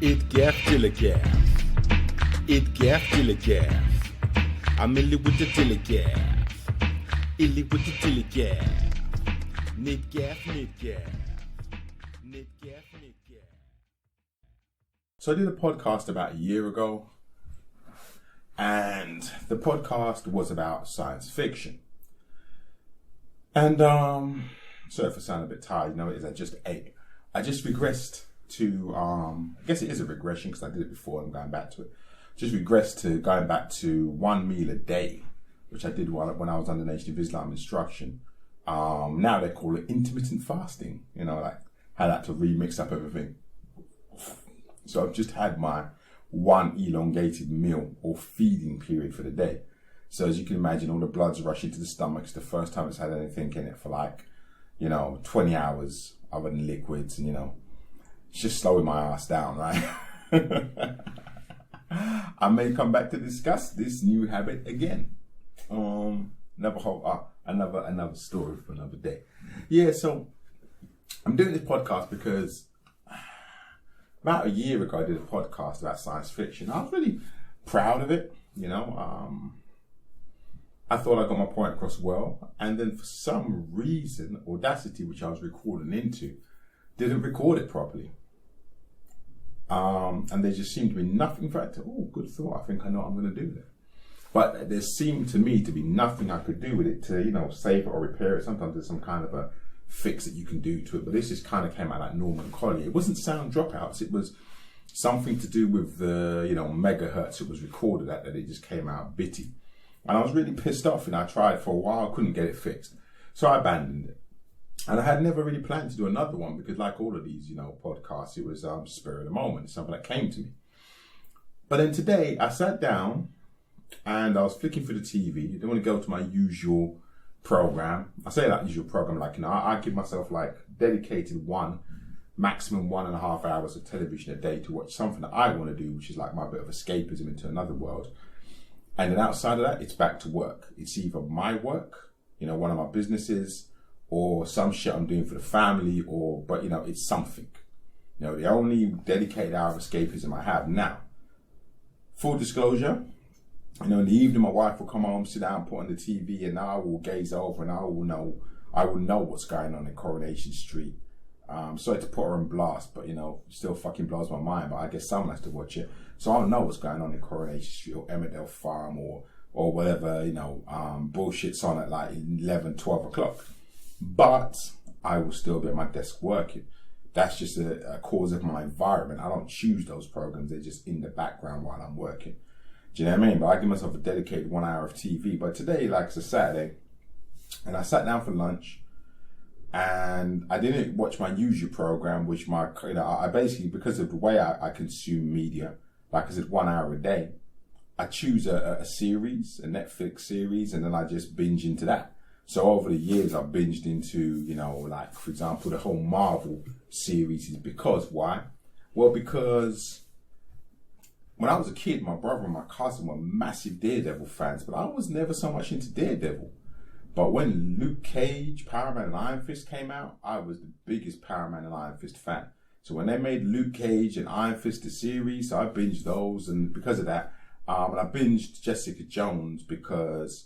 Et gaff til a gaff. Et gaff til a gaff. I'm illy with the till a gaff. Illy with the till a gaff. Nit gaff, nit gaff. Nit gaff, nit gaff. So I did a podcast about a year ago, and the podcast was about science fiction. And sorry if I sound a bit tired, you know it is, I just ate. I just regressed to, I guess it is a regression because I did it before and I'm going back to it. Just regressed to going back to one meal a day, which I did when I was under Nation of Islam instruction. Now they call it intermittent fasting, you know, like how that to remix up everything. So I've just had my one elongated meal or feeding period for the day. So as you can imagine, all the blood's rushing to the stomach. It's the first time it's had anything in it for 20 hours other than liquids, and it's just slowing my ass down, right? I may come back to discuss this new habit again. Another story for another day. Yeah, so I'm doing this podcast because about a year ago I did a podcast about science fiction. I was really proud of it, I thought I got my point across well, and then for some reason, Audacity, which I was recording into, didn't record it properly. And there just seemed to be nothing for it to, good thought, I think I know what I'm going to do there. But there seemed to me to be nothing I could do with it to, save it or repair it. Sometimes there's some kind of a fix that you can do to it, but this just kind of came out like normal and quality. It wasn't sound dropouts, it was something to do with the, megahertz it was recorded at, that it just came out bitty. And I was really pissed off, and I tried for a while, couldn't get it fixed. So I abandoned it. And I had never really planned to do another one because like all of these, podcasts, it was spur of the moment, something that came to me. But then today I sat down and I was flicking through the TV. I didn't want to go to my usual program. I say that usual program, I give myself dedicated maximum 1.5 hours of television a day to watch something that I want to do, which is like my bit of escapism into another world. And then outside of that, it's back to work. It's either my work, one of my businesses, or some shit I'm doing for the family, but it's something. The only dedicated hour of escapism I have now. Full disclosure, in the evening my wife will come home, sit down, put on the TV, and I will gaze over and I will know what's going on in Coronation Street. Sorry to put her on blast, but still fucking blows my mind, but I guess someone has to watch it. So I don't know what's going on in Coronation Street or Emmerdale Farm or whatever, bullshit's on at 11, 12 o'clock. But I will still be at my desk working. That's just a cause of my environment. I don't choose those programs. They're just in the background while I'm working. Do you know what I mean? But I give myself a dedicated 1 hour of TV. But today, it's a Saturday, and I sat down for lunch, and I didn't watch my usual program, which I basically, because of the way I consume media, like I said, 1 hour a day, I choose a series, a Netflix series, and then I just binge into that. So over the years, I've binged into, for example, the whole Marvel series. Is because, why? Well, because when I was a kid, my brother and my cousin were massive Daredevil fans, but I was never so much into Daredevil. But when Luke Cage, Power Man and Iron Fist came out, I was the biggest Power Man and Iron Fist fan. So when they made Luke Cage and Iron Fist the series, I binged those, and because of that, and I binged Jessica Jones because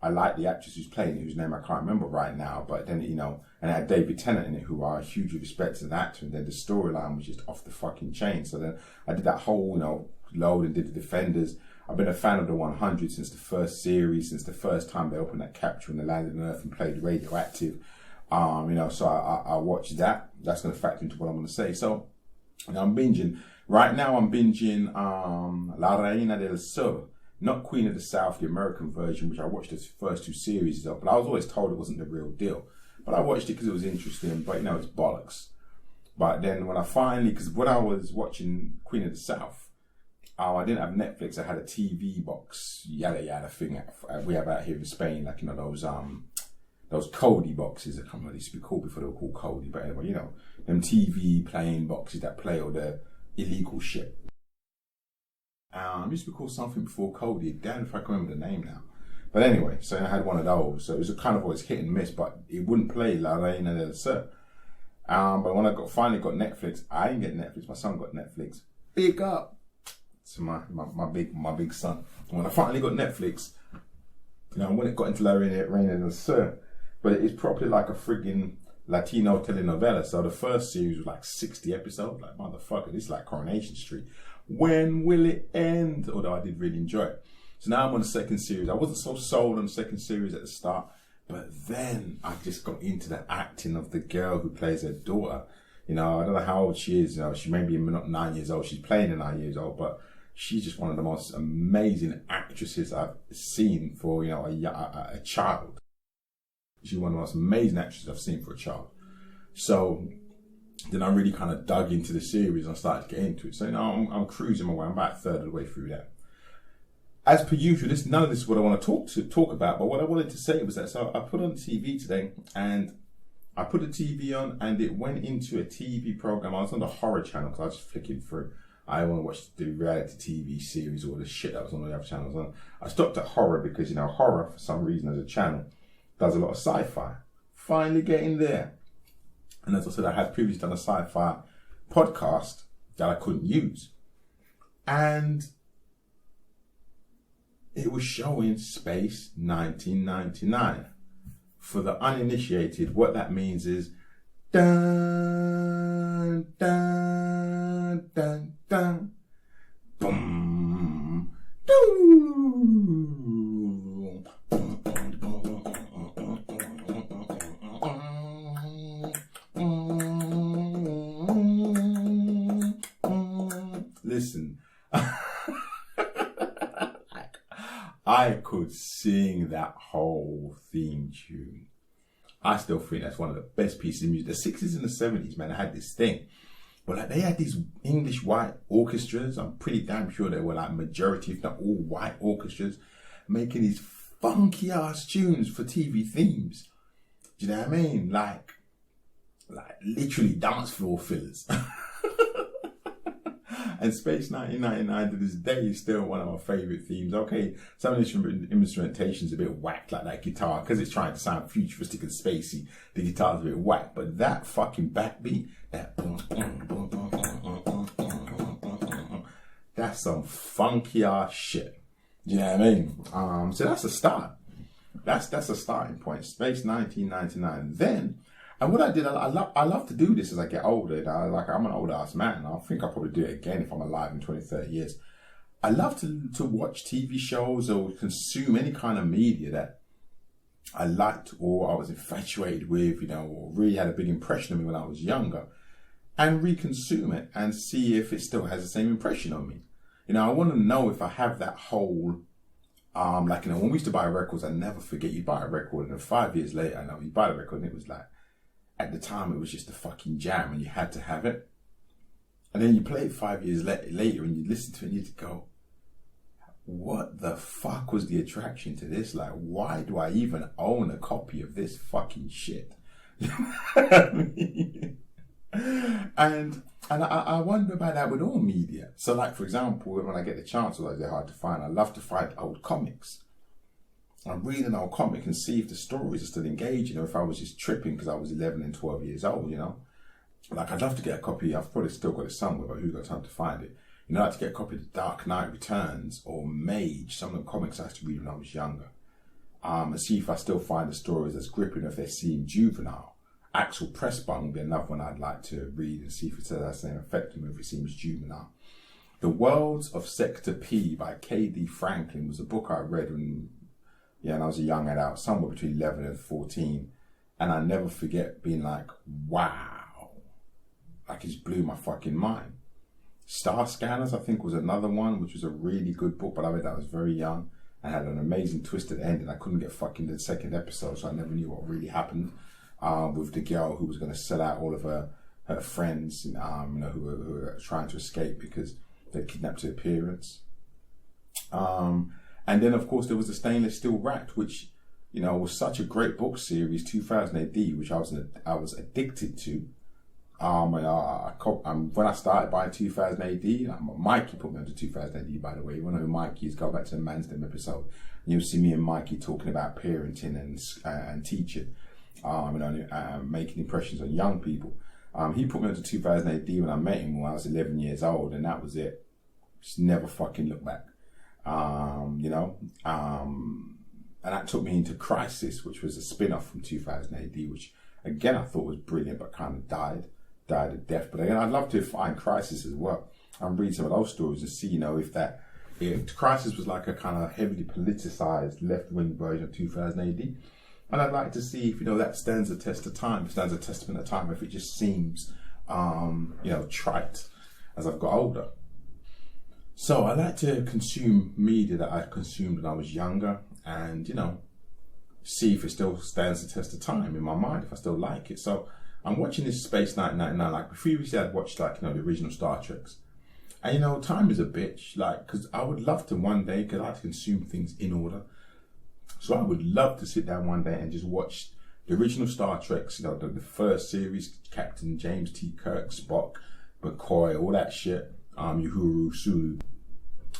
I like the actress who's playing it, whose name I can't remember right now, but then, and it had David Tennant in it, who I hugely respect as an actor, and then the storyline was just off the fucking chain. So then I did that whole, load and did the Defenders. I've been a fan of the 100 since the first series, since the first time they opened that capsule and they landed on Earth and played Radioactive. So I watched that. That's going to factor into what I'm going to say. So I'm binging. Right now I'm binging La Reina del Sur. Not Queen of the South, the American version, which I watched the first 2 series of, but I was always told it wasn't the real deal. But I watched it because it was interesting, but it's bollocks. But then when I was watching Queen of the South, I didn't have Netflix, I had a TV box, yada yada thing we have out here in Spain, those Kodi boxes. I can't remember, they used to be called before they were called Kodi, but anyway, them TV playing boxes that play all the illegal shit. It used to be called something before Kodi. Damn if I can remember the name now. But anyway, so I had one of those. So it was kind of always hit and miss, but it wouldn't play La Reina del Sur. But when I finally got Netflix, I didn't get Netflix. My son got Netflix. big up to my big son. And when I finally got Netflix, you know, when it got into La Reina del Sur, but it is properly like a friggin' Latino telenovela. So the first series was like 60 episodes. Like, motherfucker, this is like Coronation Street. When will it end? Although I did really enjoy it. So now I'm on the second series. I wasn't so sold on the second series at the start, but then I just got into the acting of the girl who plays her daughter. You know, I don't know how old she is. You know, she may be not 9 years old. She's playing at 9 years old, but she's just one of the most amazing actresses I've seen for, you know, a child. She's one of the most amazing actresses I've seen for a child. So then I really kind of dug into the series and started to get into it. So now I'm cruising my way. I'm about a third of the way through that. As per usual, none of this is what I want to talk about, but what I wanted to say was that, so I put on TV today, and I put the TV on, and it went into a TV program. I was on the horror channel because I was just flicking through. I want to watch the reality TV series or the shit that was on the other channels. And I stopped at horror because, you know, horror, for some reason, as a channel, does a lot of sci-fi. Finally getting there. And as I said, I had previously done a sci-fi podcast that I couldn't use. And it was showing Space 1999. For the uninitiated, what that means is dun, dun, dun, dun, boom, doo, boom, boom, boom. Listen, I could sing that whole theme tune. I still think that's one of the best pieces of music. The 60s and the 70s, man, I had this thing. But like, they had these English white orchestras. I'm pretty damn sure they were like majority, if not all white orchestras, making these funky ass tunes for TV themes. Do you know what I mean? Like literally dance floor fillers. And Space 1999 to this day is still one of my favourite themes. Okay, some of the instrumentation's a bit whack, like that guitar, because it's trying to sound futuristic and spacey. The guitar's a bit whack, but that fucking backbeat, that boom, boom, boom, boom, boom, boom, boom, boom, that's some funky ass shit. Do you know what I mean? So that's a start. That's a starting point. Space 1999. Then. And what I did, I love to do this as I get older. I'm an old ass man. I think I'll probably do it again if I'm alive in 20, 30 years. I love to watch TV shows or consume any kind of media that I liked or I was infatuated with, you know, or really had a big impression on me when I was younger, and reconsume it and see if it still has the same impression on me. You know, I want to know if I have that whole, like, you know, when we used to buy records, I never forget, you buy a record and then 5 years later, I know you buy the record and it was like, at the time, it was just a fucking jam and you had to have it. And then you play it 5 years later and you listen to it and you just go, what the fuck was the attraction to this? Like, why do I even own a copy of this fucking shit? And I wonder about that with all media. So like, for example, when I get the chance, although they're hard to find, I love to find old comics. I'm reading an old comic and see if the stories are still engaging or if I was just tripping because I was 11 and 12 years old, you know. Like, I'd love to get a copy. I've probably still got it somewhere, but who's got time to find it? You know, I'd like to get a copy of The Dark Knight Returns or Mage, some of the comics I used to read when I was younger. And see if I still find the stories as gripping, if they seem juvenile. Axel Pressbutton would be another one I'd like to read and see if it has the same effect on me, if it seems juvenile. The Worlds of Sector P by K.D. Franklin was a book I read when I was a young adult, somewhere between 11 and 14. And I never forget being like, wow. Like, it just blew my fucking mind. Star Scanners, I think, was another one, which was a really good book, but I read that I was very young and had an amazing twist at the end, and I couldn't get fucking the second episode, so I never knew what really happened with the girl who was going to sell out all of her friends, who were trying to escape because they kidnapped her parents. And then, of course, there was the Stainless Steel Rat, which, you know, was such a great book series, 2000 AD, which I was addicted to. When I started buying 2000 AD, Mikey put me onto 2000 AD, by the way. You want to know who Mikey is? Go back to the Mansdem episode. And you'll see me and Mikey talking about parenting and teaching, making impressions on young people. He put me onto 2000 AD when I met him when I was 11 years old, and that was it. Just never fucking looked back. And that took me into Crisis, which was a spin-off from 2000 AD, which again I thought was brilliant, but kind of died a death. But again, I'd love to find Crisis as well and read some of those stories and see, if Crisis was like a kind of heavily politicized left-wing version of 2000 AD. And I'd like to see if, that stands the test of time, stands a testament of time, if it just seems, trite as I've got older. So I like to consume media that I consumed when I was younger and, see if it still stands the test of time in my mind, if I still like it. So I'm watching this Space 1999, like previously I'd watched the original Star Treks. And, time is a bitch, because I would love to one day, because I like to consume things in order. So I would love to sit down one day and just watch the original Star Treks, the first series, Captain James T. Kirk, Spock, McCoy, all that shit. Uhuru, Sulu,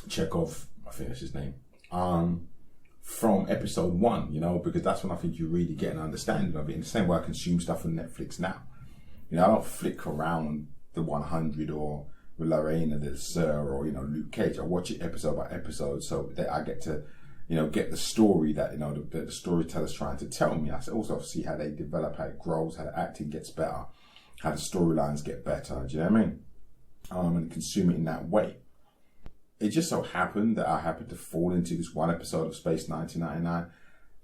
Chekhov, I think that's his name. From episode 1, because that's when I think you really get an understanding of it. In the same way I consume stuff on Netflix now. I don't flick around the 100 or Lorraine and the Sir or, Luke Cage. I watch it episode by episode so that I get to, get the story that, the storyteller's trying to tell me. I also see how they develop, how it grows, how the acting gets better, how the storylines get better. Do you know what I mean? And consume it in that way. It just so happened that I happened to fall into this one episode of Space 1999,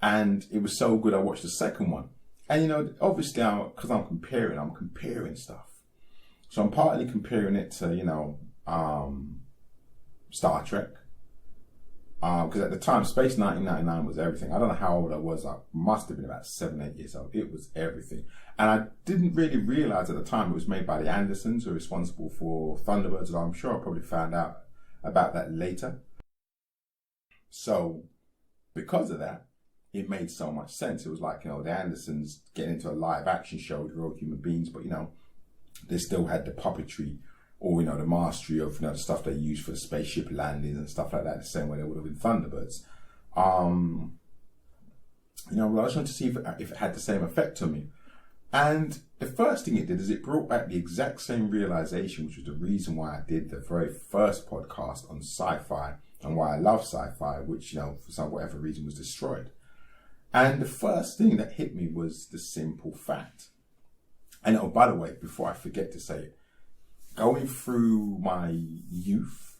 and it was so good I watched the second one. And obviously, because I'm comparing stuff. So I'm partly comparing it to Star Trek, because at the time Space 1999 was everything. I don't know how old I was. I must have been about 7, 8 years old. It was everything, and I didn't really realize at the time it was made by the Andersons, who are responsible for Thunderbirds. And I'm sure I probably found out about that later. So because of that, it made so much sense. It was like, the Andersons getting into a live action show with real human beings, but they still had the puppetry or the mastery of the stuff they used for the spaceship landings and stuff like that, the same way they would have been Thunderbirds. I just wanted to see if it had the same effect on me. And the first thing it did is it brought back the exact same realization, which was the reason why I did the very first podcast on sci-fi and why I love sci-fi, which, for some whatever reason was destroyed. And the first thing that hit me was the simple fact. And oh, by the way, before I forget to say it, going through my youth,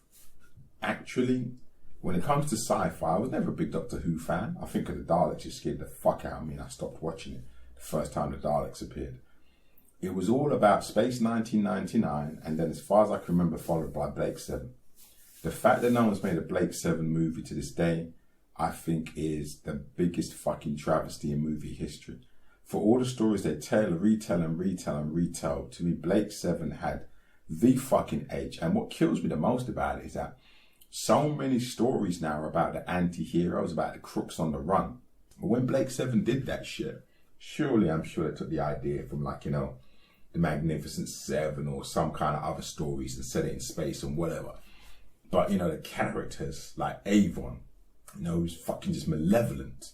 actually, when it comes to sci-fi, I was never a big Doctor Who fan. I think of the Daleks just scared the fuck out of me and I stopped watching it the first time the Daleks appeared. It was all about Space 1999, and then as far as I can remember, followed by Blake 7. The fact that no one's made a Blake 7 movie to this day, I think is the biggest fucking travesty in movie history. For all the stories they tell, retell, to me, Blake 7 had the fucking edge. And what kills me the most about it is that so many stories now are about the anti-heroes, about the crooks on the run. But when Blake 7 did that shit, surely I'm sure they took the idea from the Magnificent Seven or some kind of other stories and set it in space and whatever. But, the characters like Avon, who's fucking just malevolent.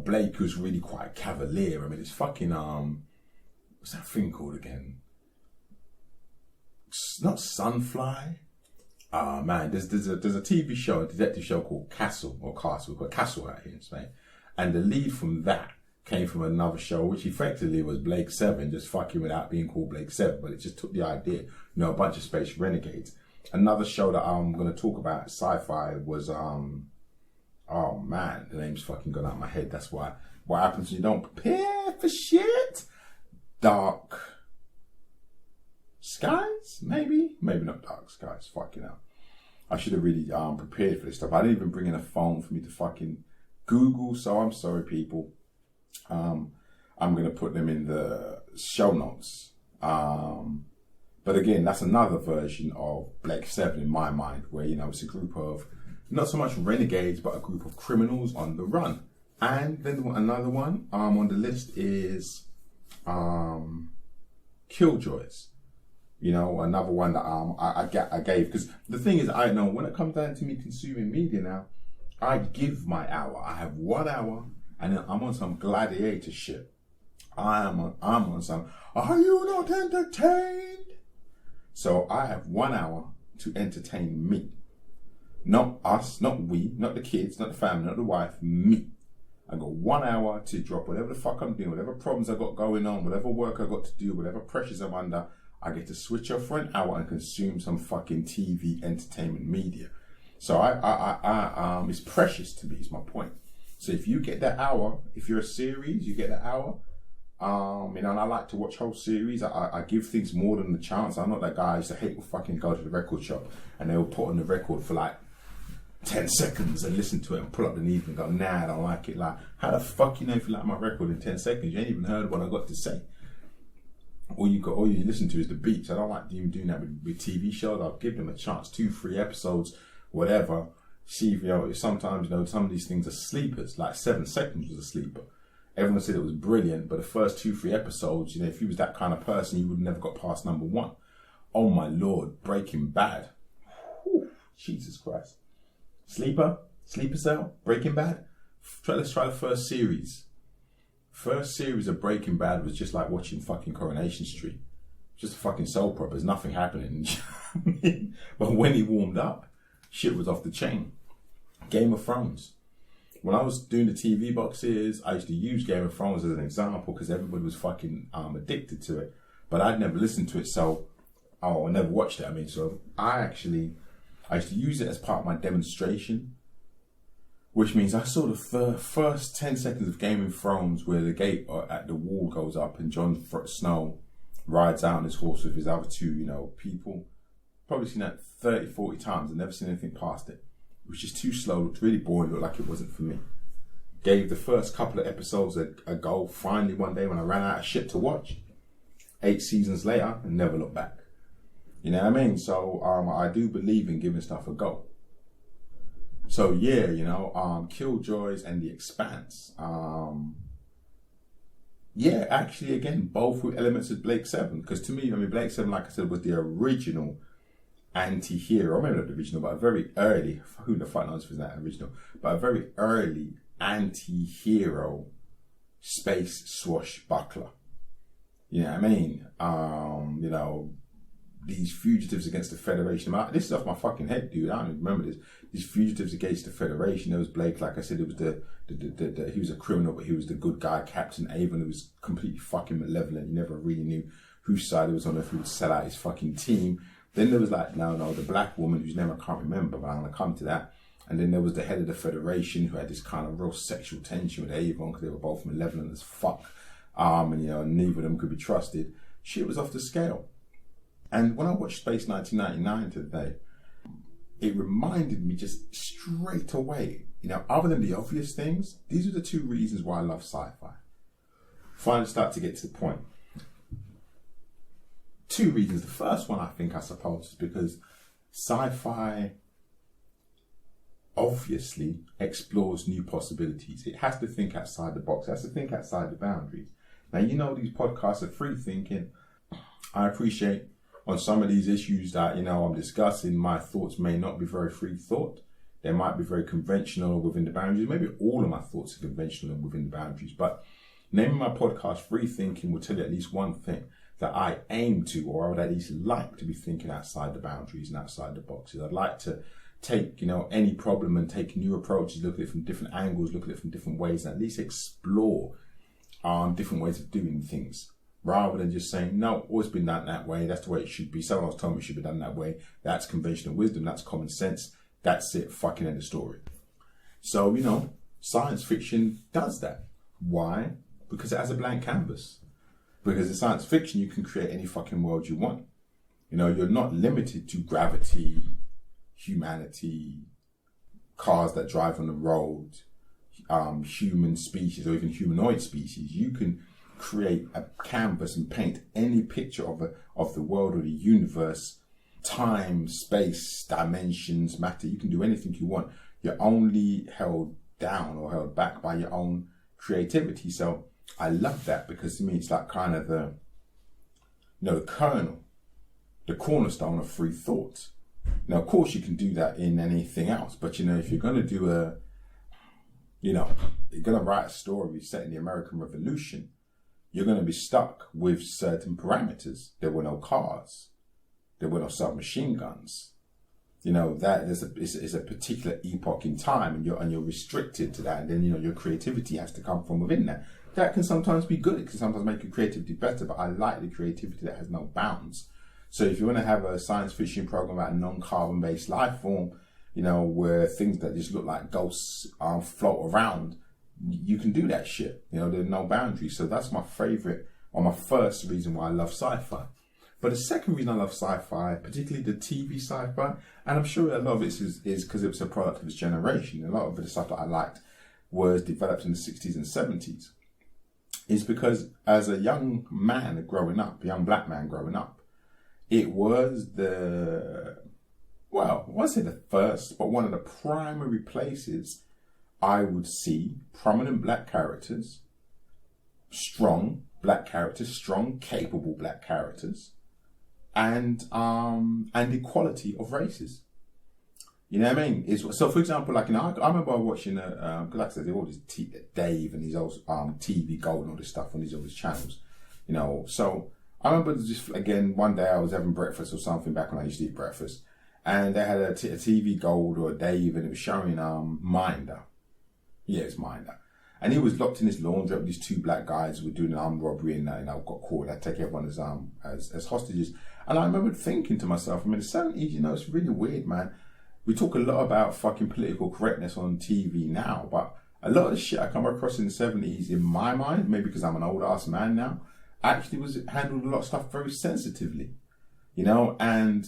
Blake, who's really quite cavalier. I mean, it's fucking, what's that thing called again? It's not Sunfly. Oh man, there's a TV show, a detective show called Castle out here in Spain. And the lead from that came from another show, which effectively was Blake 7, just fucking without being called Blake 7, but it just took the idea, a bunch of space renegades. Another show that I'm going to talk about, sci-fi, was, oh man, the name's fucking gone out of my head. That's why. What happens when you don't prepare for shit? Dark Skies? Maybe not Dark Skies. Fucking hell. I should have really prepared for this stuff. I didn't even bring in a phone for me to fucking Google, so I'm sorry, people. I'm going to put them in the show notes. But again, that's another version of Blake 7 in my mind, where, it's a group of, not so much renegades, but a group of criminals on the run. And then another one on the list is Killjoys. Another one that I gave, because the thing is, I know when it comes down to me consuming media now, I give my hour. I have 1 hour, and then I'm on some gladiator shit. I'm on some, are you not entertained? So I have 1 hour to entertain me. Not us, not we, not the kids, not the family, not the wife, me. I got 1 hour to drop whatever the fuck I'm doing, whatever problems I got going on, whatever work I got to do, whatever pressures I'm under. I get to switch off for an hour and consume some fucking TV entertainment media. So it's precious to me, is my point. So if you get that hour, if you're a series, you get that hour. And I like to watch whole series. I give things more than the chance. I'm not that guy. I used to hate to fucking go to the record shop and they will put on the record for like 10 seconds and listen to it and pull up the needle and go, nah, I don't like it. Like, how the fuck you know if you like my record in 10 seconds? You ain't even heard what I got to say. All you listen to is the beats. I don't like even doing that with TV shows. I'll give them a chance, 2-3 episodes, whatever. See if sometimes some of these things are sleepers. Like 7 seconds was a sleeper. Everyone said it was brilliant, but the first 2-3 episodes, if you was that kind of person, you would never got past number 1. Oh my Lord, Breaking Bad. Whew, Jesus Christ. Sleeper cell, Breaking Bad. Let's try the first series. First series of Breaking Bad was just like watching fucking Coronation Street. Just a fucking soap opera. There's nothing happening. But when he warmed up, shit was off the chain. Game of Thrones. When I was doing the TV boxes, I used to use Game of Thrones as an example because everybody was fucking addicted to it. But I'd never listened to it, I never watched it. So I used to use it as part of my demonstration, which means I saw the first 10 seconds of Game of Thrones where the gate at the wall goes up and Jon Snow rides out on his horse with his other 2, people. Probably seen that 30, 40 times and never seen anything past it. It was just too slow, looked really boring, looked like it wasn't for me. Gave the first couple of episodes a go. Finally, one day when I ran out of shit to watch, 8 seasons later, and never looked back. You know what I mean? So I do believe in giving stuff a go. So yeah, Killjoys and The Expanse. Yeah, actually, again, both with elements of Blake 7. Because to me, Blake 7, like I said, was the original anti-hero. Maybe not the original, but a very early, who the fuck knows if it's that original, but a very early anti-hero space swashbuckler. You know what I mean? These fugitives against the Federation. This is off my fucking head, dude. I don't even remember this. These fugitives against the Federation. There was Blake, like I said, it was he was a criminal, but he was the good guy, Captain Avon, who was completely fucking malevolent. You never really knew whose side he was on, if he would sell out his fucking team. Then there was the black woman whose name I can't remember, but I'm going to come to that. And then there was the head of the Federation who had this kind of real sexual tension with Avon because they were both malevolent as fuck. And neither of them could be trusted. Shit was off the scale. And when I watched Space 1999 today, it reminded me just straight away, other than the obvious things, these are the 2 reasons why I love sci-fi. Finally start to get to the point. 2 reasons. The first one, I suppose, is because sci-fi obviously explores new possibilities. It has to think outside the box. It has to think outside the boundaries. Now, these podcasts are free thinking. I appreciate on some of these issues that, I'm discussing, my thoughts may not be very free thought. They might be very conventional within the boundaries. Maybe all of my thoughts are conventional within the boundaries. But naming my podcast Free Thinking will tell you at least one thing, that I aim to, or I would at least like to be thinking outside the boundaries and outside the boxes. I'd like to take, any problem and take new approaches, look at it from different angles, look at it from different ways, and at least explore different ways of doing things. Rather than just saying, no, always been done that way, that's the way it should be. Someone else told me it should be done that way. That's conventional wisdom, that's common sense. That's it, fucking end of story. So, science fiction does that. Why? Because it has a blank canvas. Because in science fiction, you can create any fucking world you want. You're not limited to gravity, humanity, cars that drive on the road, human species, or even humanoid species. You can create a canvas and paint any picture of the world or the universe, time, space, dimensions, matter. You can do anything you want. You're only held down or held back by your own creativity. So I love that, because to me it's like kind of the kernel, the cornerstone of free thought. Now, of course, you can do that in anything else, but if you're going to do you're going to write a story set in the American Revolution, you're going to be stuck with certain parameters. There were no cars. There were no submachine guns. You know, that is a particular epoch in time, and you're restricted to that. And then, you know, your creativity has to come from within that. That can sometimes be good. It can sometimes make your creativity better, but I like the creativity that has no bounds. So if you want to have a science fiction program about a non-carbon based life form, you know, where things that just look like ghosts float around, you can do that shit. You know, there's no boundaries. So that's my favorite, or my first reason why I love sci-fi. But the second reason I love sci-fi, particularly the TV sci-fi, and I'm sure a lot of it is because it was a product of its generation. A lot of the stuff that I liked was developed in the 60s and 70s. Is because as a young man growing up, a young black man growing up, it was I won't say the first, but one of the primary places I would see prominent black characters, strong, capable black characters, and equality of races. You know what I mean? So, for example, like, you know, I remember watching, because like I said, all this Dave and these old TV Gold and all this stuff on these other channels, you know. So I remember just, again, one day I was having breakfast or something back when I used to eat breakfast, and they had a TV Gold or a Dave, and it was showing Minder. Yeah, it's Minder. And he was locked in his laundry with these two black guys who were doing an armed robbery, and you know, got caught. They take everyone as hostages. And I remember thinking to myself, I mean, the 70s, you know, it's really weird, man. We talk a lot about fucking political correctness on TV now, but a lot of the shit I come across in the 70s, in my mind, maybe because I'm an old ass man now, actually was handled a lot of stuff very sensitively, you know. And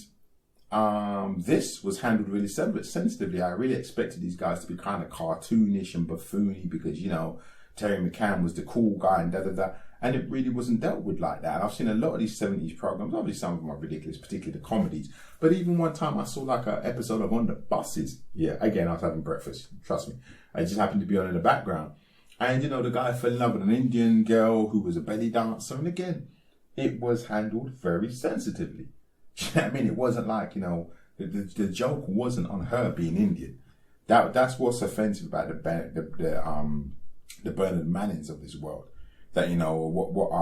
this was handled really sensitively. I really expected these guys to be kind of cartoonish and buffoony because, you know, Terry McCann was the cool guy and da-da-da. And it really wasn't dealt with like that. And I've seen a lot of these 70s programs. Obviously, some of them are ridiculous, particularly the comedies. But even one time I saw like an episode of On the Buses. Yeah, again, I was having breakfast. Trust me. I just happened to be on in the background. And, you know, the guy fell in love with an Indian girl who was a belly dancer. And again, it was handled very sensitively. I mean, it wasn't like, you know, the joke wasn't on her being Indian. That's what's offensive about the Bernard Mannings of this world. That, you know, what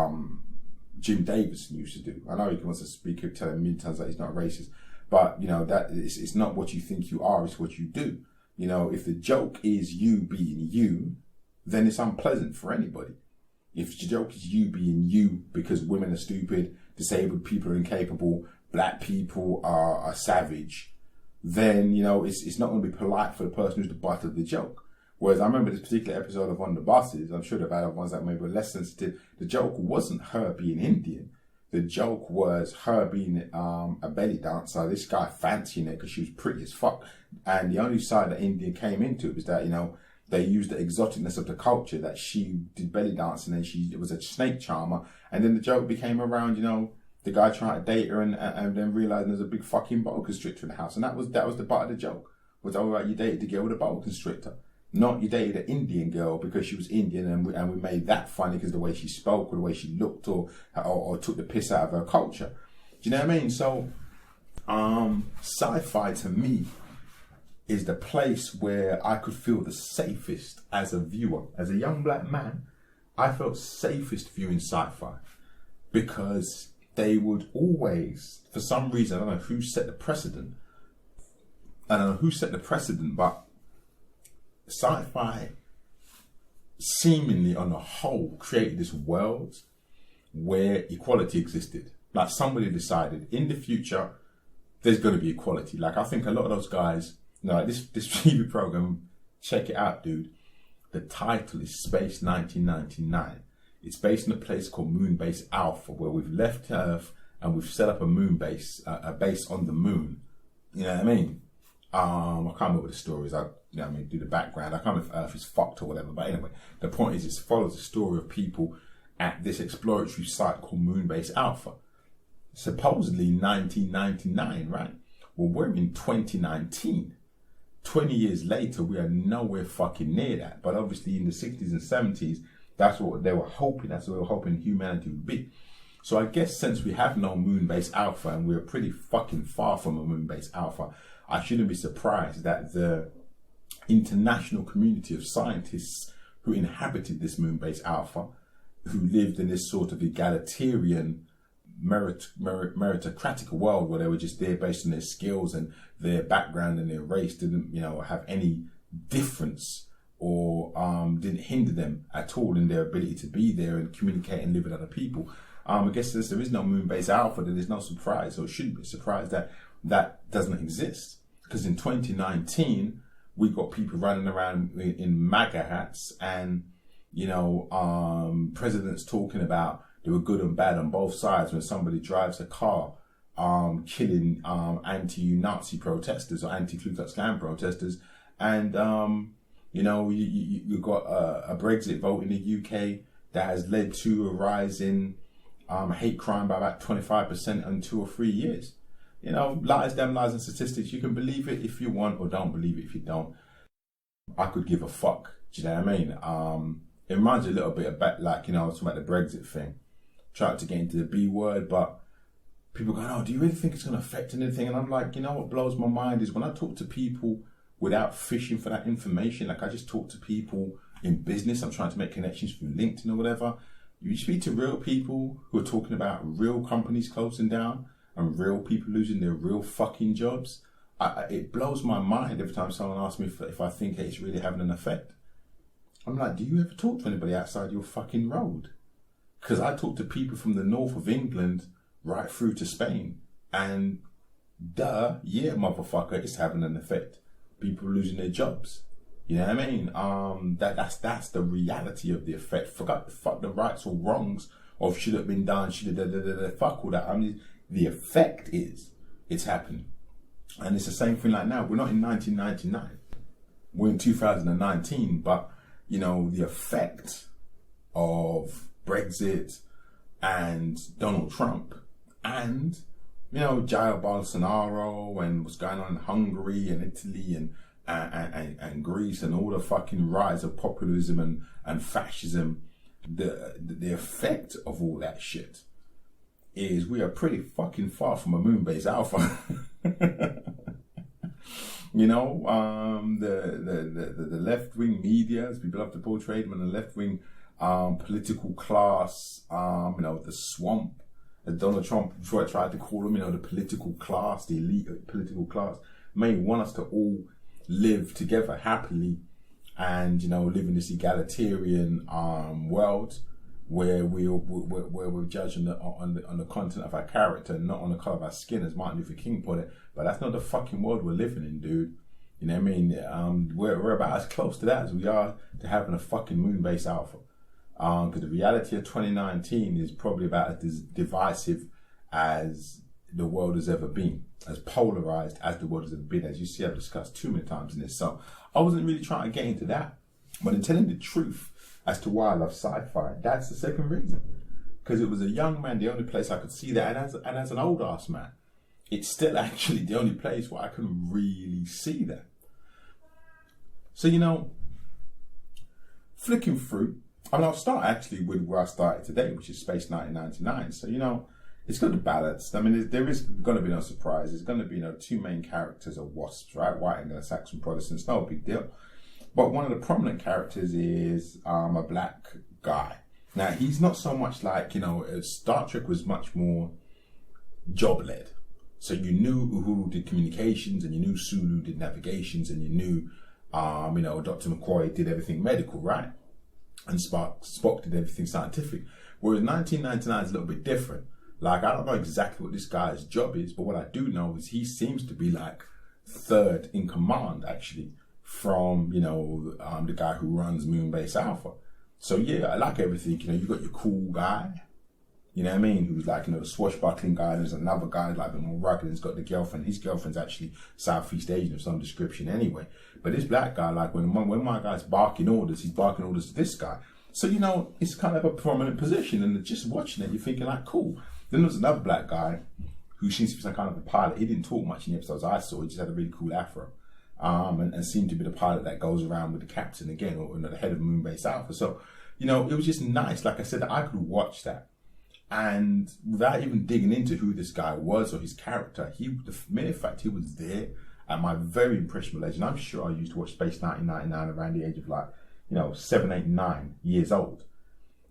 Jim Davidson used to do. I know he wants to speak, tell him many times that he's not racist, but, you know, that it's not what you think you are, it's what you do. You know, if the joke is you being you, then it's unpleasant for anybody. If the joke is you being you because women are stupid, disabled people are incapable, black people are savage, then, you know, it's not going to be polite for the person who's the butt of the joke. Whereas I remember this particular episode of On the Buses, I'm sure there are other ones that maybe were less sensitive. The joke wasn't her being Indian. The joke was her being a belly dancer, this guy fancying it because she was pretty as fuck. And the only side that India came into it was that, you know, they used the exoticness of the culture, that she did belly dancing and it was a snake charmer. And then the joke became around, you know, the guy trying to date her and then realising there's a big fucking boa constrictor in the house. And that was the butt of the joke. Was, all right, you dated the girl with a boa constrictor. Not you dated an Indian girl because she was Indian and we made that funny because the way she spoke or the way she looked or took the piss out of her culture. Do you know what I mean? So, sci-fi to me is the place where I could feel the safest as a viewer. As a young black man, I felt safest viewing sci-fi because they would always, for some reason, I don't know who set the precedent. But sci-fi seemingly on the whole created this world where equality existed. Like somebody decided in the future there's going to be equality. Like I think a lot of those guys, you know, like this TV program, check it out, dude. The title is Space 1999. It's based on a place called Moonbase Alpha, where we've left Earth and we've set up a moon base, a base on the moon. You know what I mean? I can't remember the stories. Do the background. I can't remember if Earth is fucked or whatever. But anyway, the point is, it follows the story of people at this exploratory site called Moonbase Alpha. Supposedly 1999, right? Well, we're in 2019. 20 years later, we are nowhere fucking near that. But obviously in the 60s and 70s, that's what they were hoping. That's what they were hoping humanity would be. So I guess since we have no Moonbase Alpha and we're pretty fucking far from a Moonbase Alpha, I shouldn't be surprised that the international community of scientists who inhabited this Moonbase Alpha who lived in this sort of egalitarian, meritocratic world where they were just there based on their skills and their background and their race didn't, have any difference or didn't hinder them at all in their ability to be there and communicate and live with other people. I guess since there is no moon-based alpha, then there's no surprise, or it shouldn't be a surprise that that doesn't exist. Because in 2019, we got people running around in MAGA hats and, presidents talking about there were good and bad on both sides when somebody drives a car, killing anti-Nazi protesters or anti-Ku Klux Klan protesters. And, you've got a Brexit vote in the UK that has led to a rise in hate crime by about 25% in 2 or 3 years. Lies, damn lies and statistics. You can believe it if you want or don't believe it if you don't. I could give a fuck. Do you know what I mean? It reminds me a little bit about, I was talking about the Brexit thing. Tried to get into the B word, but people go, oh, do you really think it's going to affect anything? And I'm like, what blows my mind is when I talk to people without fishing for that information, I just talk to people in business. I'm trying to make connections through LinkedIn or whatever. You speak to real people who are talking about real companies closing down and real people losing their real fucking jobs. It blows my mind every time someone asks me if I think it's really having an effect. I'm like, do you ever talk to anybody outside your fucking road? Because I talk to people from the north of England right through to Spain. And yeah, motherfucker, it's having an effect. People losing their jobs. You know what I mean? That's the reality of the effect. Fuck the rights or wrongs of should have been done, should have fuck all that. I mean, the effect is it's happening. And it's the same thing like now. We're not in 1999. We're in 2019, but the effect of Brexit and Donald Trump and Jair Bolsonaro and what's going on in Hungary and Italy and Greece and all the fucking rise of populism and fascism, the effect of all that shit is we are pretty fucking far from a moon-based alpha. The left-wing media, as people have to portray them, and the left-wing political class, the swamp, as Donald Trump tried to call them, the political class, the elite political class, may want us to all live together happily and, live in this egalitarian world where we're judged on the content of our character, not on the colour of our skin, as Martin Luther King put it. But that's not the fucking world we're living in, dude. You know what I mean? We're about as close to that as we are to having a fucking moon-based alpha. Because the reality of 2019 is probably about as divisive as the world has ever been, as polarized as the world has ever been, as you see I've discussed too many times in this. So I wasn't really trying to get into that. But in telling the truth as to why I love sci-fi, that's the second reason. Because it was a young man, the only place I could see that, and as an old ass man, it's still actually the only place where I can really see that. So, flicking through, I'll start actually with where I started today, which is Space 1999. So, it's got the balance. I mean, there is going to be no surprise. There's going to be two main characters are wasps, right? White Anglo-Saxon Protestants, no big deal. But one of the prominent characters is a black guy. Now, he's not so much like, Star Trek was much more job-led. So you knew Uhuru did communications, and you knew Sulu did navigations, and you knew, Dr. McCoy did everything medical, right? And Spock did everything scientific. Whereas 1999 is a little bit different. I don't know exactly what this guy's job is, but what I do know is he seems to be third in command, actually, from, the guy who runs Moonbase Alpha. So yeah, I like everything. You got your cool guy, you know what I mean, who's the swashbuckling guy. There's another guy a bit more rugged, and he's got the girlfriend. His girlfriend's actually Southeast Asian of some description anyway. But this black guy, when my guy's barking orders, he's barking orders to this guy. So, it's kind of a prominent position, and just watching it, you're thinking cool. Then there's another black guy who seems to be some kind of a pilot. He didn't talk much in the episodes I saw. He just had a really cool afro. And seemed to be the pilot that goes around with the captain again, or the head of Moonbase Alpha. So, it was just nice. Like I said, I could watch that. And without even digging into who this guy was or his character, the mere fact he was there at my very impressionable age, and I'm sure I used to watch Space 1999 around the age of 7, 8, 9 years old.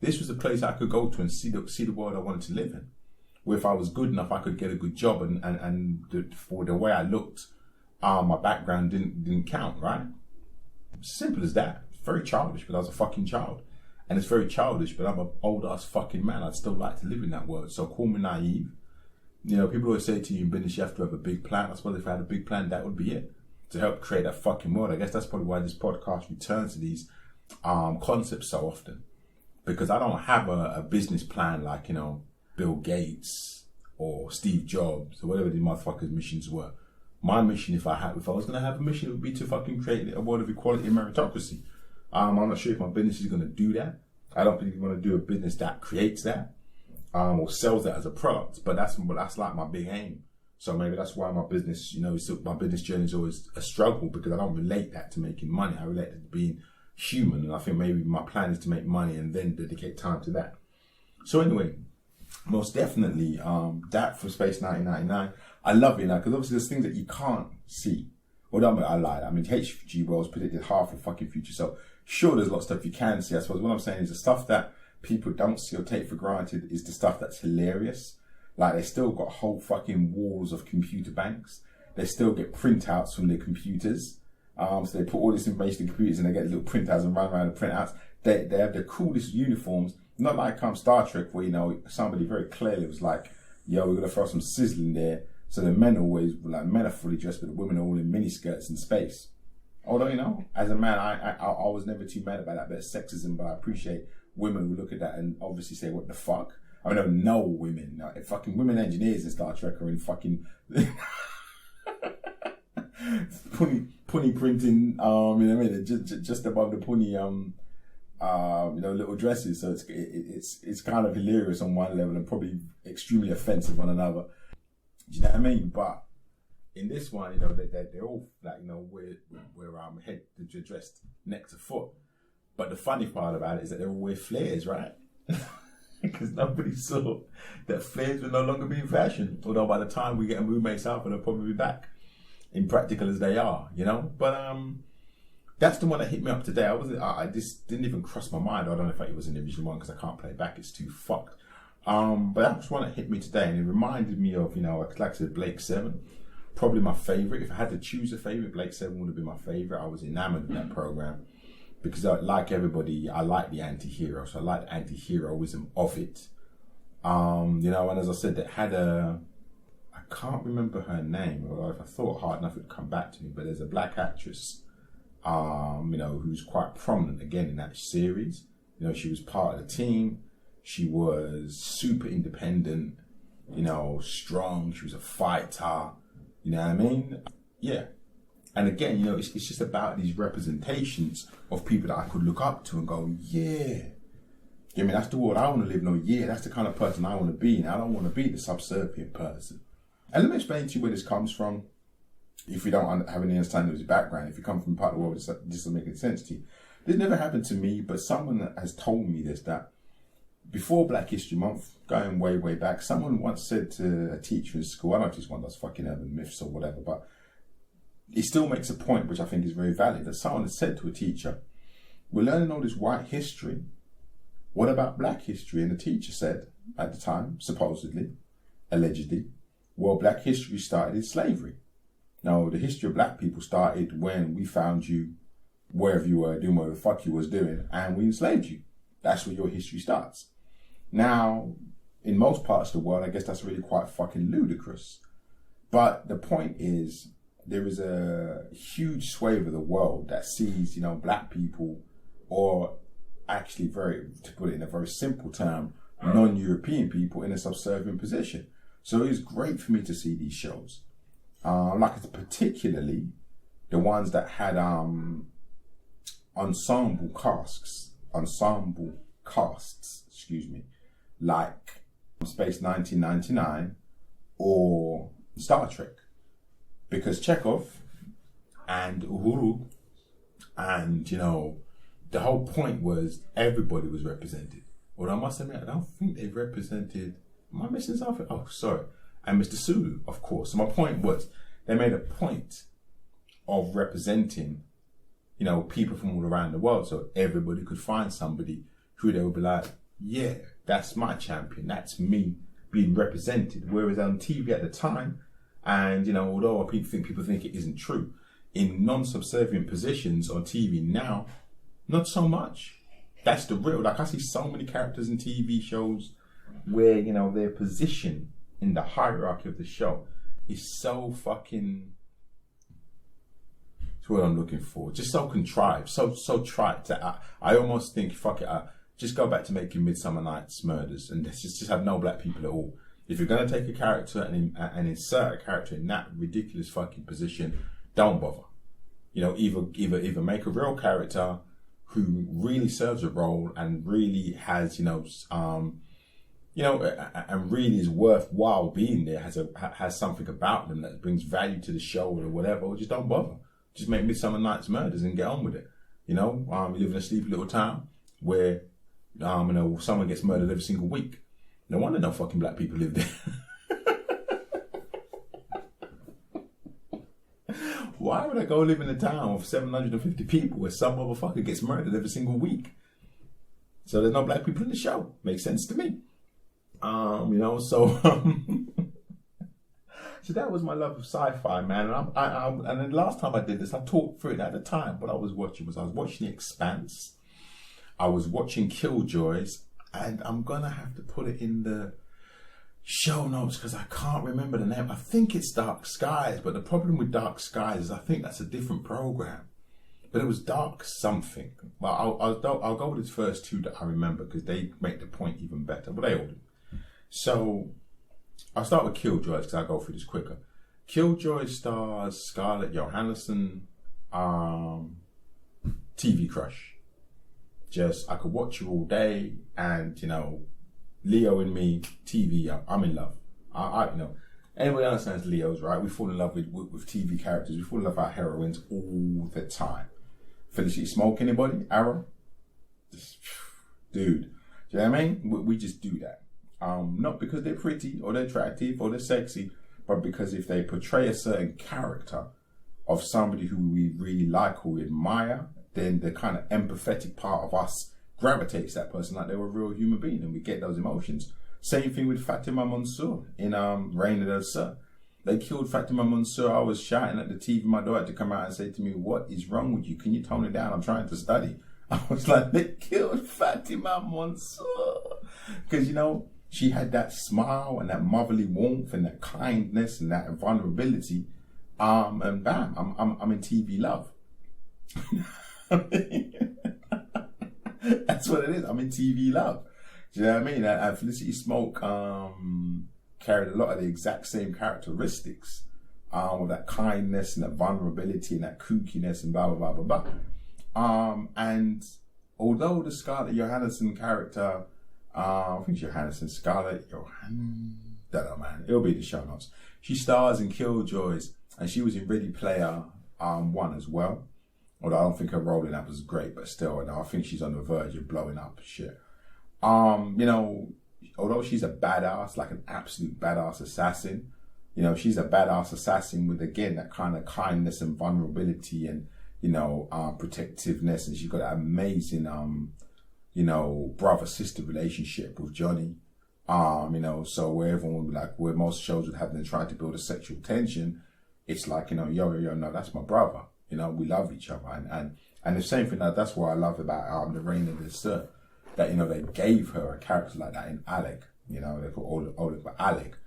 This was a place I could go to and see the world I wanted to live in. Where if I was good enough, I could get a good job, and for the way I looked, my background didn't count, right? Simple as that. It's very childish, but I was a fucking child. And it's very childish, but I'm an old ass fucking man. I'd still like to live in that world. So call me naive. You know, people always say to you in business, you have to have a big plan. I suppose if I had a big plan, that would be it. To help create that fucking world. I guess that's probably why this podcast returns to these concepts so often. Because I don't have a business plan like, you know, Bill Gates or Steve Jobs or whatever these motherfuckers' missions were. My mission, if I was going to have a mission, it would be to fucking create a world of equality and meritocracy. I'm not sure if my business is going to do that. I don't think I'm going to do a business that creates that or sells that as a product. But that's like my big aim. So maybe that's why my business, you know, my business journey is always a struggle, because I don't relate that to making money. I relate it to being human. And I think maybe my plan is to make money and then dedicate time to that. So anyway, most definitely, that for Space 1999. I love it now, because obviously there's things that you can't see. Well, I lied. I mean, H.G. Wells predicted half the fucking future. So sure, there's a lot of stuff you can see. I suppose what I'm saying is the stuff that people don't see or take for granted is the stuff that's hilarious. Like, they still got whole fucking walls of computer banks. They still get printouts from their computers. So they put all this information in computers and they get little printouts and run around the printouts. They have the coolest uniforms. Not like Star Trek, where, you know, somebody very clearly was like, yo, we're going to throw some sizzling there. So the men are fully dressed, but the women are all in miniskirts in space. Although, you know, as a man, I was never too mad about that bit of sexism, but I appreciate women who look at that and obviously say, what the fuck? I mean, no women. No, fucking women engineers in Star Trek are in fucking punny printing, you know what I mean? Just above the punny, you know, little dresses. So it's kind of hilarious on one level and probably extremely offensive on another. Do you know what I mean? But in this one, you know, they're all like, you know, we're head dressed neck to foot. But the funny part about it is that they all wear flares, right? Because nobody saw that flares were no longer being fashioned. Although by the time we get a roommates out, they'll probably be back, impractical as they are, you know. But that's the one that hit me up today. I just didn't even cross my mind. I don't know if it was an original one because I can't play it back. It's too fucked. But that was one that hit me today, and it reminded me of, you know, like I said, Blake 7. Probably my favorite. If I had to choose a favorite, Blake 7 would have been my favorite. I was enamored of that program. Because like everybody, I like the anti-hero. So I like the anti-heroism of it. You know, and as I said, it had I can't remember her name, or if I thought hard enough, it would come back to me. But there's a black actress, you know, who's quite prominent again in that series. You know, she was part of the team. She was super independent, you know, strong. She was a fighter. You know what I mean? Yeah. And again, you know, it's just about these representations of people that I could look up to and go, yeah. I mean, that's the world I want to live in. No, yeah, that's the kind of person I want to be. And I don't want to be the subservient person. And let me explain to you where this comes from. If you don't have any understanding of his background, if you come from part of the world, this doesn't make any sense to you. This never happened to me, but someone has told me this, that before Black History Month, going way, way back, someone once said to a teacher in school, I don't know if it's one of those fucking urban myths or whatever, but it still makes a point, which I think is very valid, that someone has said to a teacher, we're learning all this white history. What about black history? And the teacher said, at the time, supposedly, allegedly, well, black history started in slavery. Now, the history of black people started when we found you wherever you were doing whatever the fuck you was doing, and we enslaved you. That's where your history starts. Now, in most parts of the world, I guess that's really quite fucking ludicrous. But the point is, there is a huge swathe of the world that sees, you know, black people, or actually to put it in a very simple term, non-European people in a subservient position. So it was great for me to see these shows. Like particularly the ones that had ensemble casts, like Space 1999 or Star Trek. Because Chekhov and Uhuru and, you know, the whole point was everybody was represented. Although I must admit, I don't think they represented, am I missing something? Oh, sorry. And Mr. Sulu, of course. So my point was, they made a point of representing, you know, people from all around the world. So everybody could find somebody who they would be like, yeah, that's my champion. That's me being represented. Whereas on TV at the time, and, you know, although people think it isn't true, in non-subservient positions on TV now, not so much. That's the real. Like, I see so many characters in TV shows where, you know, their position in the hierarchy of the show is so fucking, that's what I'm looking for. Just so contrived, so trite. I almost think, fuck it, just go back to making Midsummer Night's Murders and just have no black people at all. If you're going to take a character and insert a character in that ridiculous fucking position, don't bother. You know, either make a real character who really serves a role and really has, and really is worthwhile being there, has something about them that brings value to the show or whatever, or just don't bother. Just make Midsummer Night's Murders and get on with it. You know, you live in a sleepy little town where, someone gets murdered every single week. No wonder no fucking black people live there. Why would I go live in a town of 750 people where some motherfucker gets murdered every single week? So there's no black people in the show. Makes sense to me. So that was my love of sci-fi, man. And then last time I did this, I talked through it at the time. What I was watching The Expanse. I was watching Killjoys, and I'm gonna have to put it in the show notes because I can't remember the name. I think it's Dark Skies, but the problem with Dark Skies is I think that's a different program. But it was Dark something. Well, I'll go with the first two that I remember because they make the point even better. But they all do. So I'll start with Killjoys because I'll go through this quicker. Killjoys stars Scarlett Johansen, TV crush. Just, I could watch you all day, and, Leo and me, TV, I'm in love. Anybody understands Leos, right? We fall in love with TV characters. We fall in love with our heroines all the time. Felicity Smoke, anybody? Arrow? Just, dude. Do you know what I mean? We just do that. Not because they're pretty or they're attractive or they're sexy, but because if they portray a certain character of somebody who we really like or we admire, then the kind of empathetic part of us gravitates that person like they were a real human being, and we get those emotions. Same thing with Fatima Mansour in Reign of the Sur. They killed Fatima Mansour. I was shouting at the TV. My daughter had to come out and say to me, "What is wrong with you? Can you tone it down? I'm trying to study." I was like, they killed Fatima Mansour. Because, she had that smile and that motherly warmth and that kindness and that vulnerability. And bam, I'm in TV love. That's what it is. I'm in TV love. Do you know what I mean? And Felicity Smoke carried a lot of the exact same characteristics with that kindness and that vulnerability and that kookiness and blah, blah, blah, blah, blah. And although the Scarlett Johansson character, I think Scarlett Johansson, don't know, man. It'll be the show notes. She stars in Killjoys, and she was in Ready Player One as well. Although I don't think her role in that was great, but still, I think she's on the verge of blowing up shit. Although she's a badass, like an absolute badass assassin, she's a badass assassin with, again, that kind of kindness and vulnerability and, protectiveness. And she's got that amazing, brother-sister relationship with Johnny. So where everyone, where most shows would have them trying to build a sexual tension, it's like, no, that's my brother. We love each other. And the same thing, that's what I love about the Reign of the Sur, that, they gave her a character like that in Alec. They call Oleg but Alec.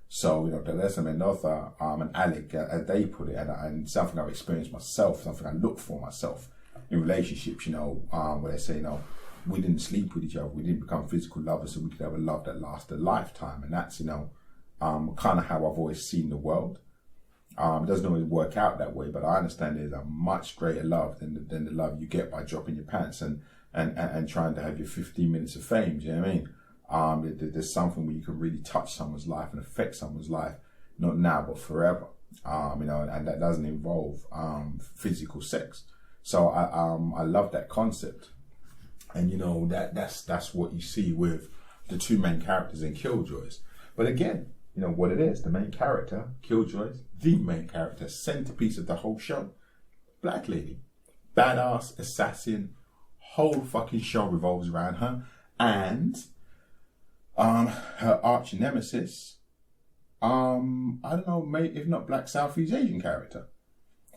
So, Teresa Mendoza and Alec, as they put it, and something I've experienced myself, something I look for myself in relationships, where they say, we didn't sleep with each other, we didn't become physical lovers, so we could have a love that lasts a lifetime. And that's, kind of how I've always seen the world. It doesn't always work out that way, but I understand there's a much greater love than the love you get by dropping your pants and trying to have your 15 minutes of fame. Do you know what I mean? There's something where you can really touch someone's life and affect someone's life, not now but forever. And that doesn't involve physical sex. So I love that concept, and that's what you see with the two main characters in Killjoys. But again, what it is, the main character, Killjoys, the main character, centerpiece of the whole show, black lady, badass assassin, whole fucking show revolves around her, And her arch nemesis, I don't know, maybe if not black Southeast Asian character.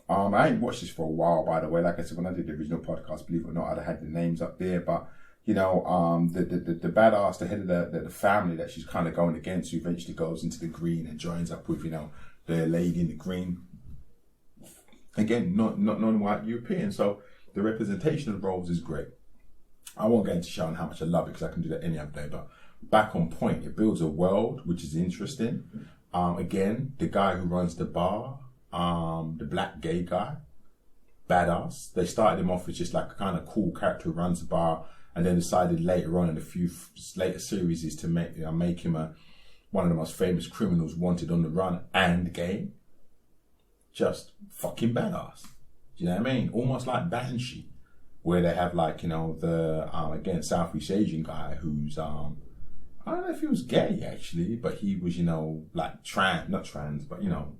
I ain't watched this for a while, by the way. Like I said, when I did the original podcast, believe it or not, I'd have had the names up there. But, you know, the badass, the head of the family that she's kind of going against, who eventually goes into the green and joins up with, you know, the lady in the green. Again, not non-white European. So the representation of the roles is great. I won't get into showing how much I love it, because I can do that any other day. But back on point, it builds a world which is interesting. Again, the guy who runs the bar, the black gay guy, badass. They started him off as just like a kind of cool character who runs the bar, and then decided later on in a few later series is to make him one of the most famous criminals wanted on the run and gay. Just fucking badass. Do you know what I mean? Almost like Banshee, where they have like, you know, the again Southeast Asian guy who's I don't know if he was gay actually, but he was, you know, like not trans, but you know,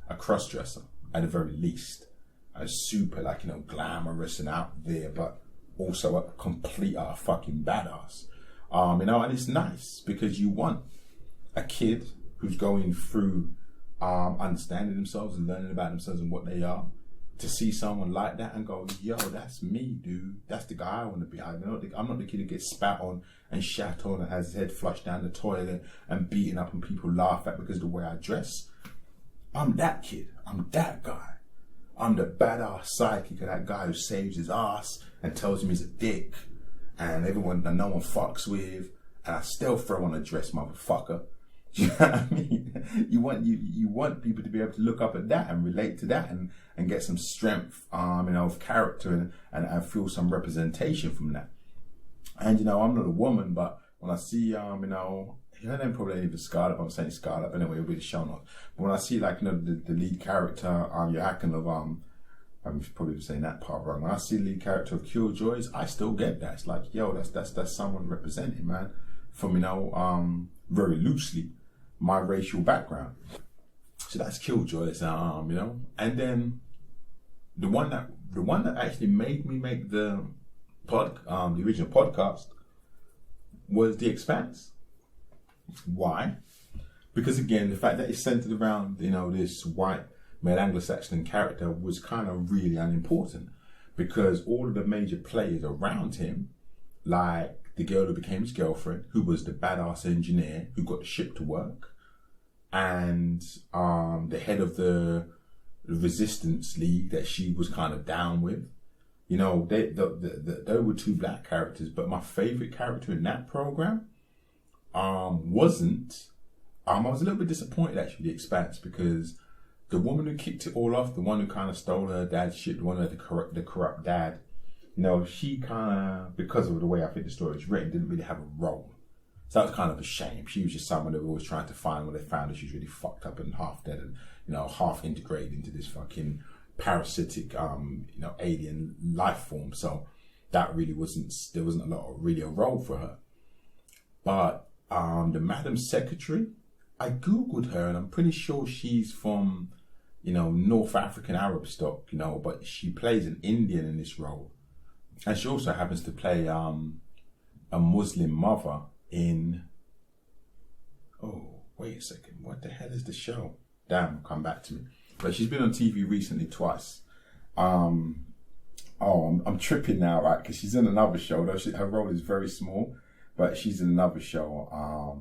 a cross-dresser at the very least. A super, like, you know, glamorous and out there, but also a complete fucking badass. You know, and it's nice because you want a kid who's going through understanding themselves and learning about themselves and what they are, to see someone like that and go, yo, that's me, dude. That's the guy I want to be. I'm not the kid who gets spat on and shat on and has his head flushed down the toilet and beaten up and people laugh at because of the way I dress. I'm that kid. I'm that guy. I'm the badass sidekick of that guy who saves his ass and tells him he's a dick and everyone that no one fucks with, and I still throw on a dress, motherfucker. Do you know what I mean? You want people to be able to look up at that and relate to that and get some strength, you know, of character and feel some representation from that. And, you know, I'm not a woman, but when I see, you know, her name probably ain't even Scarlett, but I'm saying Scarlett, but anyway, it'll be the show notes. But when I see, like, you know, the lead character, Joachim of, I'm probably saying that part wrong. When I see the lead character of Killjoys, I still get that. It's like, yo, that's someone representing, man, from, you know, very loosely, my racial background. So that's Killjoys, you know. And then the one that actually made me make the original podcast was The Expanse. Why? Because again, the fact that it's centered around, you know, this white male Anglo-Saxon character was kind of really unimportant, because all of the major players around him, like the girl who became his girlfriend, who was the badass engineer who got the ship to work, and the head of the resistance league that she was kind of down with, you know, they were two black characters. But my favorite character in that program wasn't. I was a little bit disappointed actually, The Expanse, because the woman who kicked it all off, the one who kind of stole her dad's shit, the one who had the corrupt dad, you know, she kind of, because of the way I think the story was written, didn't really have a role. So that was kind of a shame. She was just someone that we were always trying to find. When they found her, she was really fucked up and half dead and, you know, half integrated into this fucking parasitic, you know, alien life form. So that really there wasn't a lot of really a role for her. But the Madam Secretary, I Googled her and I'm pretty sure she's from, you know, North African Arab stock, you know, but she plays an Indian in this role. And she also happens to play a Muslim mother in, oh, wait a second, what the hell is the show? Damn, come back to me. But she's been on TV recently twice. I'm tripping now, right? Because she's in another show, though her role is very small, but she's in another show.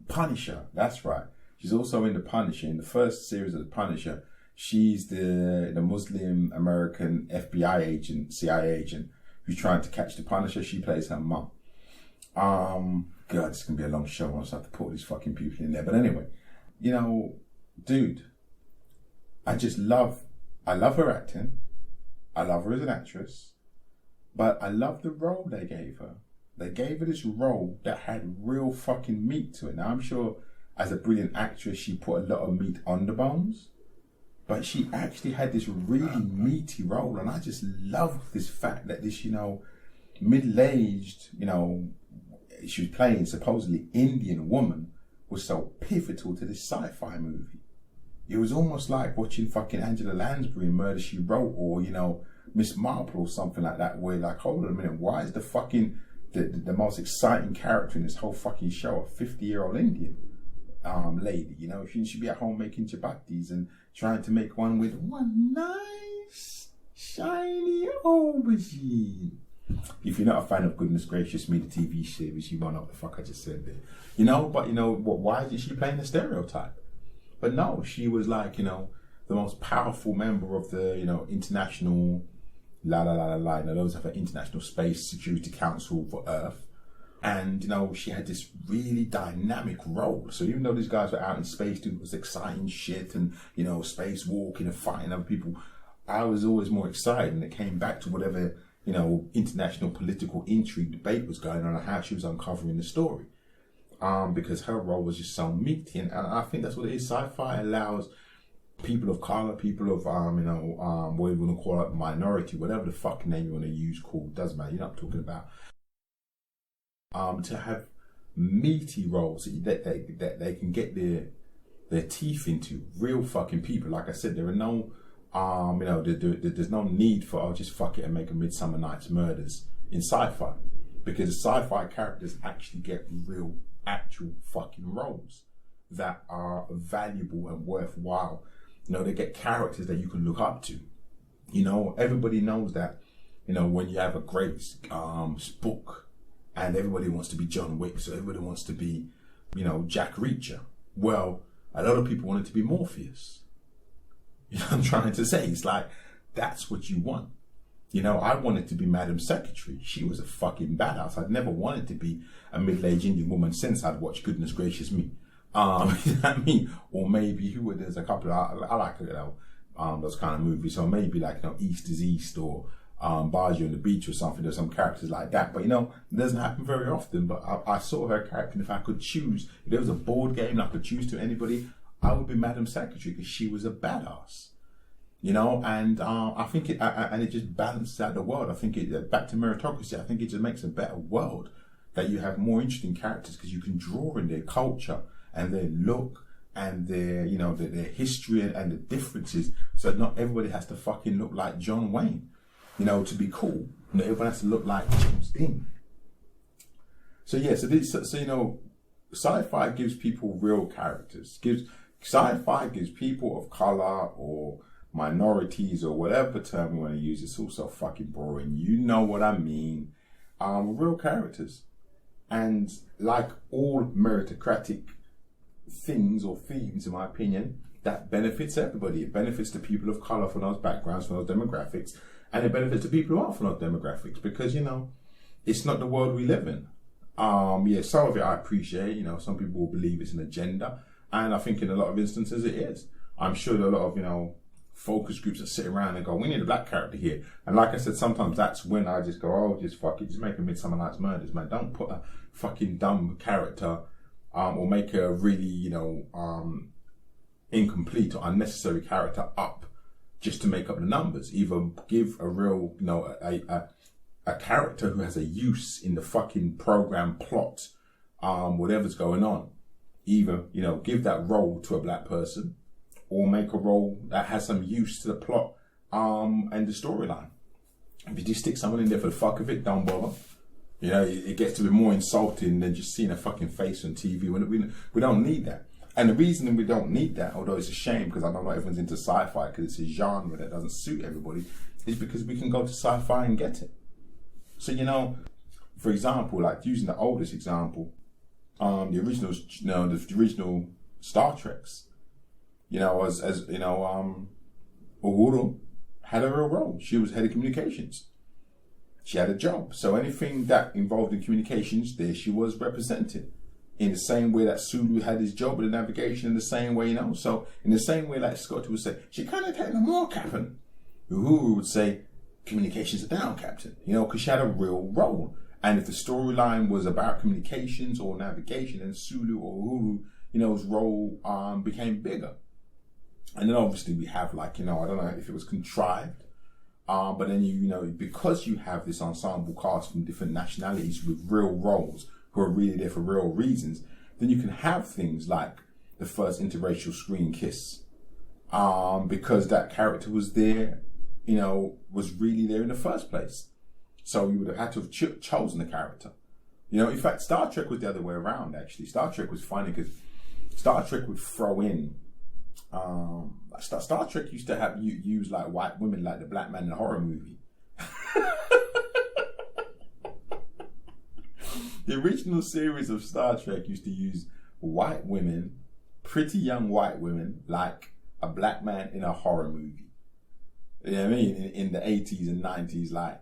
Punisher, that's right. She's also in The Punisher. In the first series of The Punisher, she's the Muslim American FBI agent, CIA agent, who's trying to catch the Punisher. She plays her mum. God, this is going to be a long show. I just have to put all these fucking people in there. But anyway, you know, dude, I love her acting. I love her as an actress. But I love the role they gave her. They gave her this role that had real fucking meat to it. Now, I'm sure as a brilliant actress, she put a lot of meat on the bones. But she actually had this really meaty role. And I just love this fact that this, you know, middle-aged, you know, she was playing supposedly Indian woman, was so pivotal to this sci-fi movie. It was almost like watching fucking Angela Lansbury in Murder, She Wrote, or, you know, Miss Marple or something like that, where like, hold on a minute, why is the the most exciting character in this whole fucking show, a 50-year-old Indian lady. You know, she should be at home making chapatis and trying to make one with one nice shiny aubergine. If you're not a fan of Goodness Gracious Me, the TV series, you won't know what the fuck I just said there. You know, but you know, why is she playing the stereotype? But no, she was like, you know, the most powerful member of the, you know, international, you know, those have an International Space Security Council for Earth. And, you know, she had this really dynamic role. So even though these guys were out in space doing this exciting shit and, you know, spacewalking and fighting other people, I was always more excited when it came back to whatever, you know, international political intrigue debate was going on and how she was uncovering the story. Because her role was just so meaty. And I think that's what it is. Sci-fi allows people of color, people of, you know, what you want to call it, minority, whatever the fucking name you want to use, called, doesn't matter, you know what I'm talking about. To have meaty roles that they can get their teeth into, real fucking people. Like I said, there are no, you know, there's no need for, oh, just fuck it and make a Midsummer Night's Murders in sci-fi. Because sci-fi characters actually get real, actual fucking roles that are valuable and worthwhile. You know, they get characters that you can look up to. You know, everybody knows that, you know, when you have a great book and everybody wants to be John Wick, so everybody wants to be, you know, Jack Reacher. Well, a lot of people wanted to be Morpheus. You know what I'm trying to say? It's like, that's what you want. You know, I wanted to be Madam Secretary. She was a fucking badass. I'd never wanted to be a middle-aged Indian woman since I'd watched Goodness Gracious Me. You know what I mean? Or maybe there's a couple of, I like, you know, those kind of movies. So maybe like, you know, East is East, or Baju on the Beach or something. There's some characters like that. But, you know, it doesn't happen very often. But I saw her character, and if I could choose, if there was a board game and I could choose to anybody, I would be Madam Secretary, because she was a badass. You know, and I think it just balances out the world. I think back to meritocracy, I think it just makes a better world, that you have more interesting characters because you can draw in their culture and their look and their, you know, their history and the differences. So not everybody has to fucking look like John Wayne, you know, to be cool. You know, everyone has to look like James Dean. So yeah, so you know, sci-fi gives people real characters. Sci-fi gives people of color or minorities or whatever term you want to use. It's also fucking boring. You know what I mean. Real characters. And like all meritocratic things or themes, in my opinion, that benefits everybody. It benefits the people of color from those backgrounds, from those demographics, and it benefits the people who aren't from those demographics, because, you know, it's not the world we live in. Yeah, some of it I appreciate. You know, some people will believe it's an agenda, and I think in a lot of instances it is. I'm sure there are a lot of, you know, focus groups that sit around and go, we need a black character here. And like I said, sometimes that's when I just go, oh, just fuck it, just make a Midsummer Night's Murders, man. Don't put a fucking dumb character, or make a really, you know, incomplete or unnecessary character up just to make up the numbers. Either give a real, you know, a character who has a use in the fucking program plot, whatever's going on. Either, you know, give that role to a black person, or make a role that has some use to the plot and the storyline. If you just stick someone in there for the fuck of it, don't bother. You know, it gets to be more insulting than just seeing a fucking face on TV. We don't need that. And the reason we don't need that, although it's a shame, because I know not everyone's into sci-fi, because it's a genre that doesn't suit everybody, is because we can go to sci-fi and get it. So, you know, for example, like using the oldest example, the original Star Treks, you know, as you know, Uhuru had a real role. She was head of communications. She had a job. So anything that involved in communications, there she was represented. In the same way that Sulu had his job with the navigation, in the same way, you know. So in the same way, like Scott would say, she kind of taken more, Captain. Uhuru would say, communications are down, Captain. You know, because she had a real role. And if the storyline was about communications or navigation, then Sulu or Uhuru, you know, his role became bigger. And then obviously we have, like, you know, I don't know if it was contrived, but then you know, because you have this ensemble cast from different nationalities with real roles who are really there for real reasons, then you can have things like the first interracial screen kiss, because that character was there, you know, was really there in the first place. So you would have had to have chosen the character. You know, in fact, Star Trek was the other way around, actually. Star Trek was funny because Star Trek would throw in, Star Trek used to have, use like white women like the black man in a horror movie. The original series of Star Trek used to use white women, pretty young white women, like a black man in a horror movie. You know what I mean? In the 80s and 90s, like,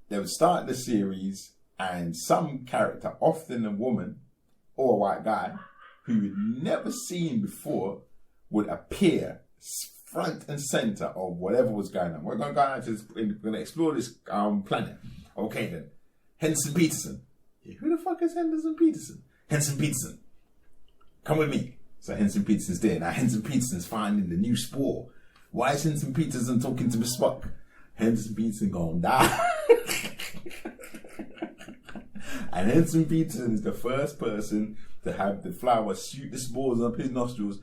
they would start the series and some character, often a woman or a white guy, who you'd never seen before, would appear front and center of whatever was going on. We're going to explore this planet. Okay then. Henson Peterson. Who the fuck is Henson Peterson? Henson Peterson. Come with me. So Henson Peterson's there. Now Henson Peterson's finding the new spore. Why is Henson Peterson talking to Miss Spock? Henson Peterson gonna die. And Henson Peterson is the first person to have the flower shoot the spores up his nostrils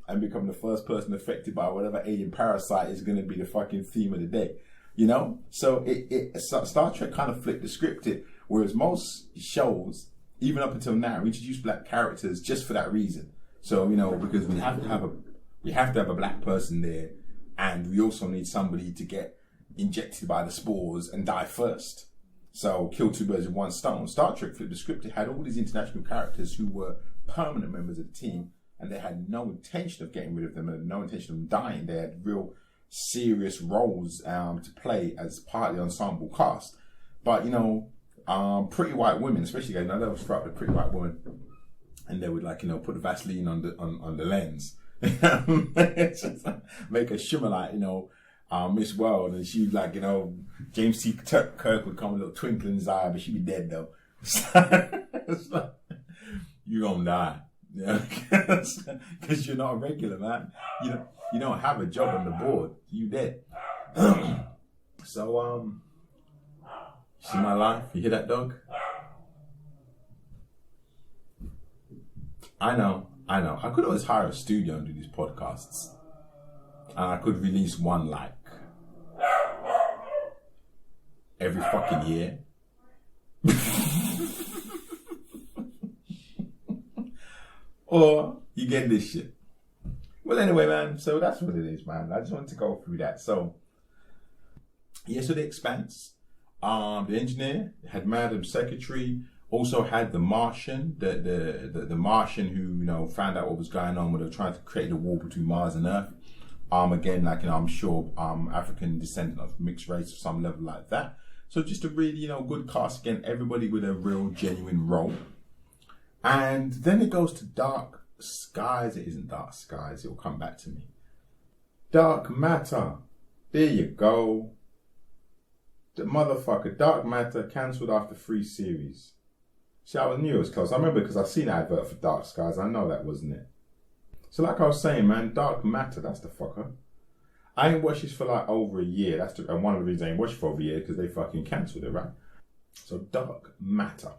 and become the first person affected by whatever alien parasite is going to be the fucking theme of the day. You know? So Star Trek kind of flipped the script, whereas most shows, even up until now, introduce black characters just for that reason. So, you know, because we have to have a black person there, and we also need somebody to get injected by the spores and die first. So kill two birds with one stone. Star Trek flipped the script. It had all these international characters who were permanent members of the team, and they had no intention of getting rid of them and no intention of them dying. They had real serious roles to play as part of the ensemble cast. But, you know, pretty white women, especially, you know, they would strap the pretty white woman, and they would, like, you know, put the Vaseline on the lens. Make her shimmer like, you know, Miss World, and she'd, like, you know, James T. Kirk would come with a little twinkle in his eye, but she'd be dead though. It's like, you gonna die, yeah, because you're not a regular, man. You don't have a job on the board. You dead. So see my life. You hear that, dog? I know. I could always hire a studio and do these podcasts. And I could release one, like, every fucking year. Or you get this shit. Well, anyway, man, so that's what it is, man. I just wanted to go through that. So, yeah, so the Expanse, the engineer had Madam Secretary, also had the Martian, the Martian who, you know, found out what was going on when they were trying to create the war between Mars and Earth. Again, like, you know, I'm sure African descendant of mixed race of some level like that. So just a really, you know, good cast again, everybody with a real genuine role. And then it goes to Dark Skies. It isn't Dark Skies, it'll come back to me. Dark Matter. There you go. The motherfucker, Dark Matter, cancelled after 3 series. See, I knew it was close. I remember because I've seen an advert for Dark Skies. I know that, wasn't it? So like I was saying, man, Dark Matter, that's the fucker. I ain't watched this for like over a year. And one of the reasons I ain't watched it for over a year because they fucking cancelled it, right? So Dark Matter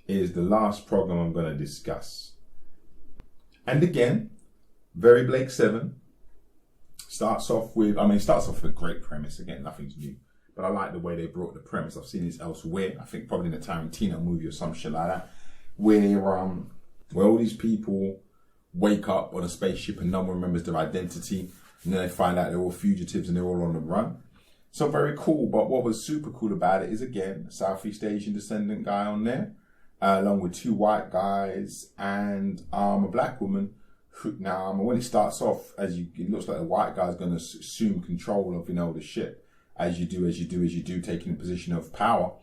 is the last program I'm going to discuss. And again, very Blake 7. Starts off with a great premise. Again, nothing's new. But I like the way they brought the premise. I've seen this elsewhere. I think probably in a Tarantino movie or some shit like that. Where all these people wake up on a spaceship and no one remembers their identity. And then they find out they're all fugitives and they're all on the run. So very cool. But what was super cool about it is, again, a Southeast Asian descendant guy on there, along with 2 white guys and a black woman. Now, when it starts off, it looks like the white guy's going to assume control of, you know, the ship, as you do, taking a position of power.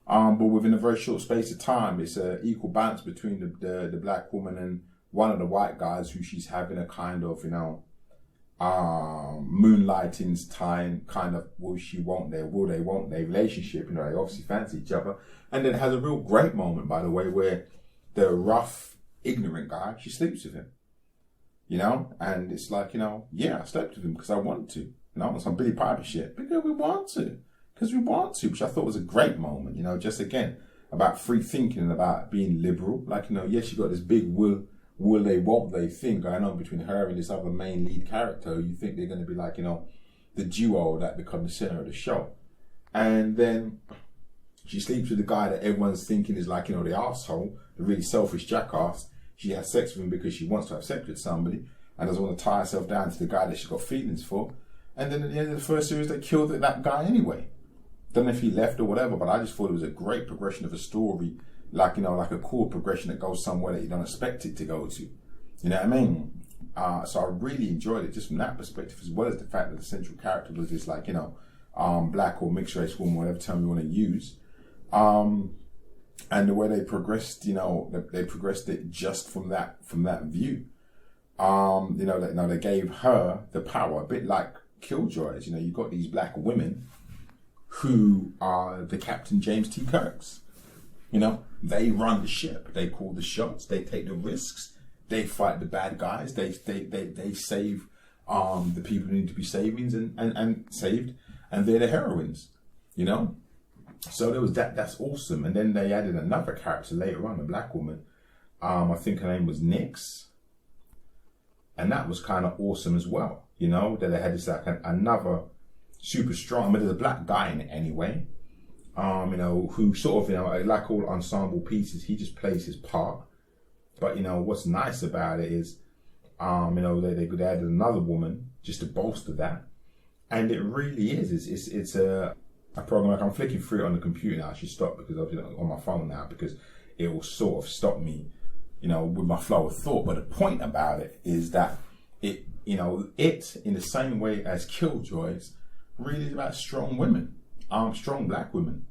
But within a very short space of time, it's an equal balance between the black woman and one of the white guys who she's having a kind of, you know, moonlighting time, kind of will they, won't they relationship. You know, they obviously fancy each other. And then it has a real great moment, by the way, where the rough, ignorant guy, she sleeps with him. You know, and it's like, you know, yeah, I slept with him because I want to. You know, on some Billy Piper shit. Because we want to. Which I thought was a great moment, you know, just again, about free thinking and about being liberal. Like, you know, yes, you got this big will they, won't they thing going on between her and this other main lead character. You think they're going to be like, you know, the duo that become the center of the show. And then She sleeps with the guy that everyone's thinking is like, the asshole, the really selfish jackass. She has sex with him because she wants to have sex with somebody and doesn't want to tie herself down to the guy that she's got feelings for. And then at the end of the first series, they killed that guy anyway. Don't know if he left or whatever, but I just thought it was a great progression of a story, like a cool progression that goes somewhere that you don't expect it to go to. You know what I mean? So I really enjoyed it just from that perspective, as well as the fact that the central character was this black or mixed race woman, whatever term you want to use. And the way they progressed, they progressed it just from that view. They gave her the power, a bit like Killjoys. You've got these black women who are the Captain James T. Kirks. They run the ship. They call the shots. They take the risks. They fight the bad guys. They save the people who need to be saved, and they're the heroines. So there was that. That's awesome. And then they added another character later on, a black woman. I think her name was Nix, and that was kind of awesome as well. That they had this another super strong. There's a black guy in it anyway. Who sort of like all ensemble pieces, he just plays his part. But what's nice about it is, they added another woman just to bolster that, and it really is. It's a program. Like I'm flicking through it on the computer now. I should stop because I'm on my phone now because it will sort of stop me, with my flow of thought. But the point about it is that it in the same way as Killjoys, really is about strong women, strong black women.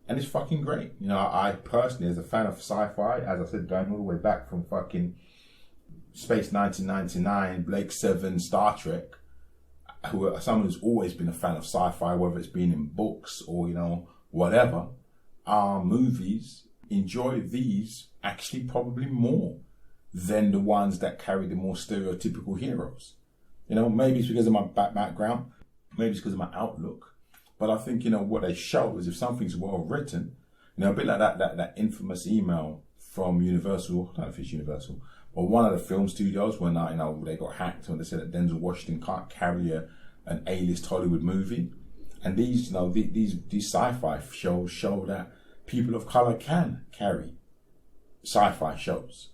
And it's fucking great. I personally, as a fan of sci-fi, as I said, going all the way back from fucking Space 1999, Blake 7, Star Trek, someone who's always been a fan of sci-fi, whether it's been in books or, whatever, movies, enjoy these actually probably more than the ones that carry the more stereotypical heroes. Maybe it's because of my background, maybe it's because of my outlook. But I think, what they show is if something's well written, a bit like that infamous email from Universal, I don't know if it's Universal, or one of the film studios when, they got hacked when they said that Denzel Washington can't carry an A-list Hollywood movie. And these sci-fi shows show that people of color can carry sci-fi shows.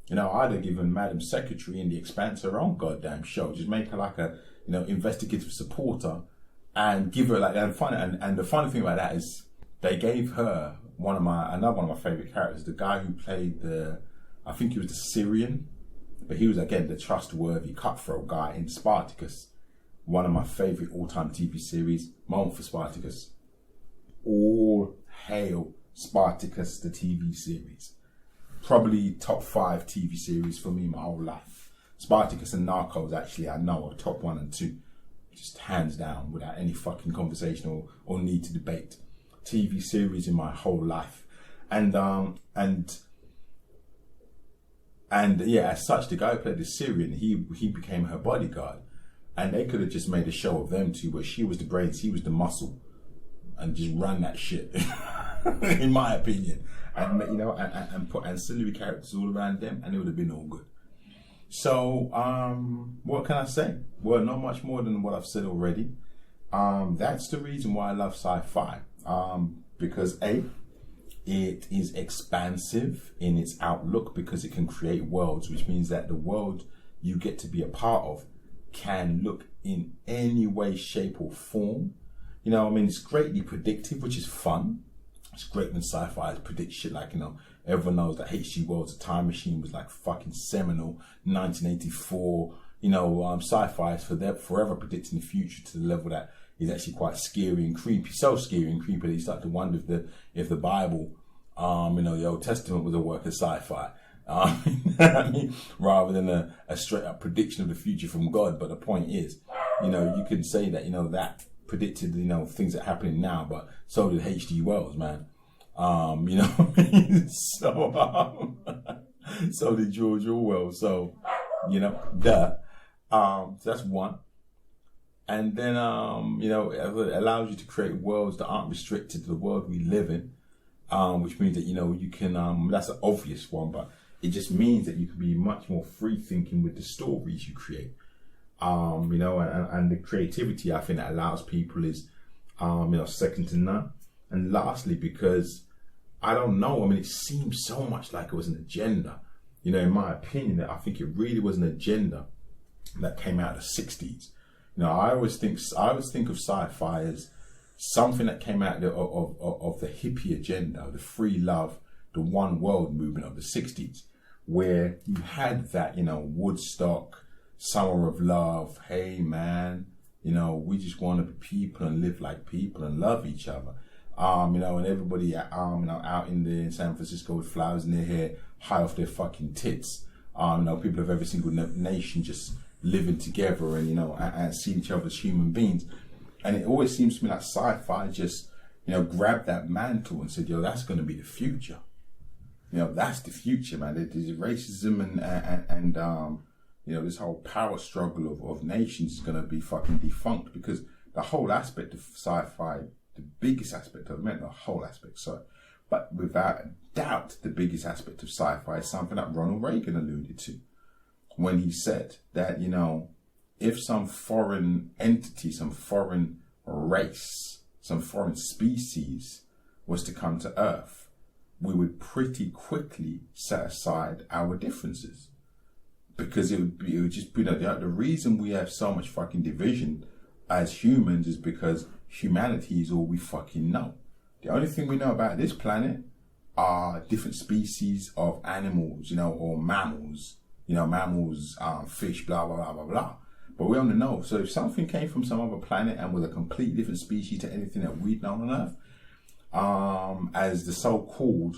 I'd have given Madam Secretary in The Expanse her own goddamn show. Just make her like a, investigative supporter. And give her and the funny thing about that is they gave her another one of my favorite characters, the guy who played I think he was the Syrian, but he was again the trustworthy cutthroat guy in Spartacus, one of my favorite all-time TV series. Moment for Spartacus. All hail Spartacus, the TV series. Probably top 5 TV series for me my whole life. Spartacus and Narcos actually I know are top 1 and 2. Just hands down, without any fucking conversation or need to debate. TV series in my whole life, and yeah, as such, the guy who played the Syrian, he became her bodyguard, and they could have just made a show of them two, where she was the brains, he was the muscle, and just ran that shit, in my opinion, and and put ancillary characters all around them, and it would have been all good. So, what can I say? Well, not much more than what I've said already. That's the reason why I love sci-fi. Because A, it is expansive in its outlook because it can create worlds, which means that the world you get to be a part of can look in any way, shape or form. It's greatly predictive, which is fun. It's great when sci-fi predicts shit like, everyone knows that H.G. Wells' The Time Machine was like fucking seminal. 1984, sci-fi is forever predicting the future to the level that is actually quite scary and creepy. So scary and creepy that you start to wonder if the Bible, the Old Testament was a work of sci-fi. Rather than a straight up prediction of the future from God. But the point is, you can say that, that predicted, things that are happening now, but so did H.G. Wells, man. So did George Orwell. So, so that's one. And then, it allows you to create worlds that aren't restricted to the world we live in, which means that, you can, that's an obvious one, but it just means that you can be much more free thinking with the stories you create. And the creativity I think that allows people is, second to none. And lastly, because I don't know, I mean, it seems so much like it was an agenda. You know, in my opinion, I think it really was an agenda that came out of the 60s. You know, I always think of sci-fi as something that came out of the hippie agenda, the free love, the one world movement of the 60s, where you had that, you know, Woodstock, Summer of Love, hey man, you know, we just want to be people and live like people and love each other. You know, and everybody, you know, out in San Francisco with flowers in their hair, high off their fucking tits. You know, people of every single nation just living together and, you know, and seeing each other as human beings. And it always seems to me like sci-fi just, you know, grabbed that mantle and said, yo, that's going to be the future. You know, that's the future, man. There's racism and you know, this whole power struggle of nations is going to be fucking defunct, because the whole aspect of sci-fi, the biggest aspect of it, meant the whole aspect, sorry. But without a doubt, the biggest aspect of sci-fi is something that Ronald Reagan alluded to when he said that, you know, if some foreign entity, some foreign race, some foreign species was to come to Earth, we would pretty quickly set aside our differences. Because it would just be, you know, the reason we have so much fucking division as humans is because humanity is all we fucking know. The only thing we know about this planet are different species of animals, you know, or mammals, you know, mammals, fish, blah, blah, blah, blah, blah. But we only know. So if something came from some other planet and was a completely different species to anything that we'd known on Earth, as the so-called,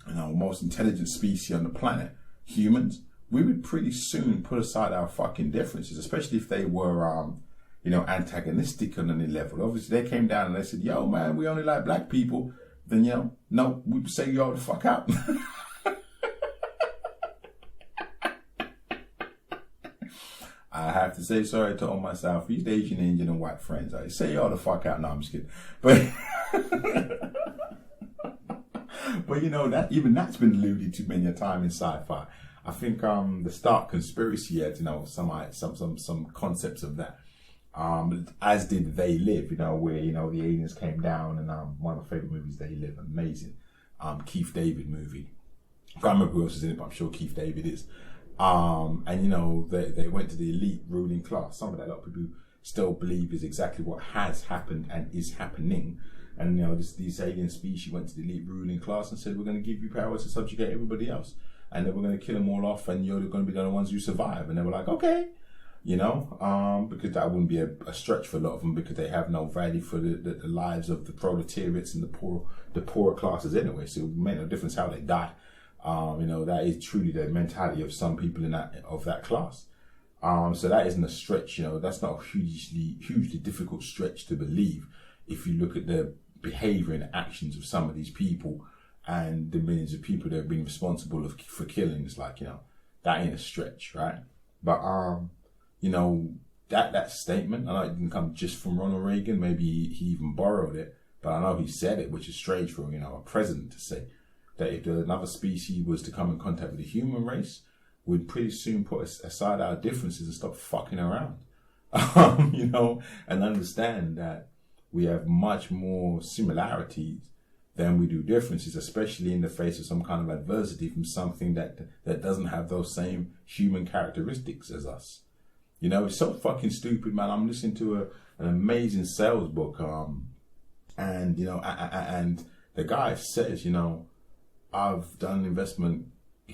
you know, most intelligent species on the planet, humans, we would pretty soon put aside our fucking differences, especially if they were, you know, antagonistic on any level. Obviously, they came down and they said, yo, man, we only like black people. Then, you know, no, we'd say, yo, the fuck out. I have to say sorry to all my Southeast Asian, Indian, and white friends. I say, yo, the fuck out. No, I'm just kidding. But, but you know, that even that's been alluded to many a time in sci-fi. I think the Stark conspiracy had, you know, some concepts of that. As did They Live, you know, where, you know, the aliens came down, and one of my favorite movies, They Live, amazing. Keith David movie. I can't remember who else is in it, but I'm sure Keith David is. And you know, they went to the elite ruling class. Some of that a lot of people still believe is exactly what has happened and is happening. And you know, these alien species went to the elite ruling class and said, we're going to give you powers to subjugate everybody else. And then we're going to kill them all off, and you're going to be the only ones who survive. And they were like, okay, you know, because that wouldn't be a stretch for a lot of them, because they have no value for the lives of the proletariats and the poorer classes anyway. So it made no difference how they die. You know, that is truly the mentality of some people of that class. So that isn't a stretch. You know, that's not a hugely difficult stretch to believe if you look at the behavior and actions of some of these people and the millions of people that have been responsible for killings. Like, you know, that ain't a stretch, right? But you know, that statement, I know it didn't come just from Ronald Reagan. Maybe he even borrowed it, but I know he said it, which is strange for, you know, a president to say. That if another species was to come in contact with the human race, we'd pretty soon put aside our differences and stop fucking around. You know, and understand that we have much more similarities than we do differences, especially in the face of some kind of adversity from something that doesn't have those same human characteristics as us. You know, it's so fucking stupid, man. I'm listening to an amazing sales book, and you know, and the guy says, you know, I've done investment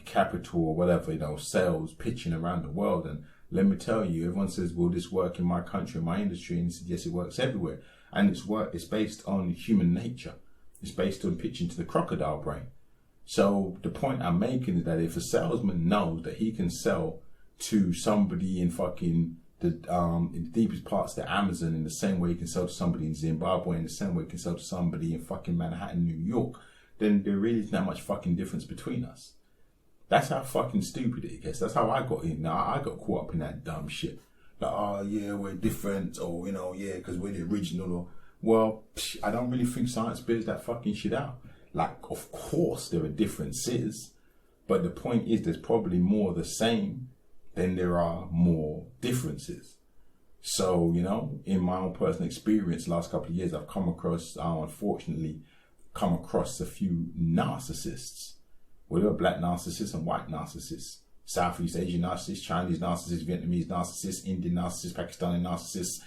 capital or whatever, you know, sales, pitching around the world. And let me tell you, everyone says, will this work in my country, in my industry? And he said, yes, it works everywhere. And it's based on human nature. It's based on pitching to the crocodile brain. So the point I'm making is that if a salesman knows that he can sell to somebody in fucking in the deepest parts of the Amazon in the same way he can sell to somebody in Zimbabwe, in the same way he can sell to somebody in fucking Manhattan, New York, then there really isn't that much fucking difference between us. That's how fucking stupid it gets. That's how I got in. Now I got caught up in that dumb shit. Like, oh yeah, we're different, or you know, yeah, because we're the original. Or, well, I don't really think science bears that fucking shit out. Like, of course there are differences, but the point is there's probably more the same than there are more differences. So, you know, in my own personal experience, the last couple of years, I've unfortunately, come across a few narcissists. Well, there are black narcissists and white narcissists, Southeast Asian narcissists, Chinese narcissists, Vietnamese narcissists, Indian narcissists, Pakistani narcissists,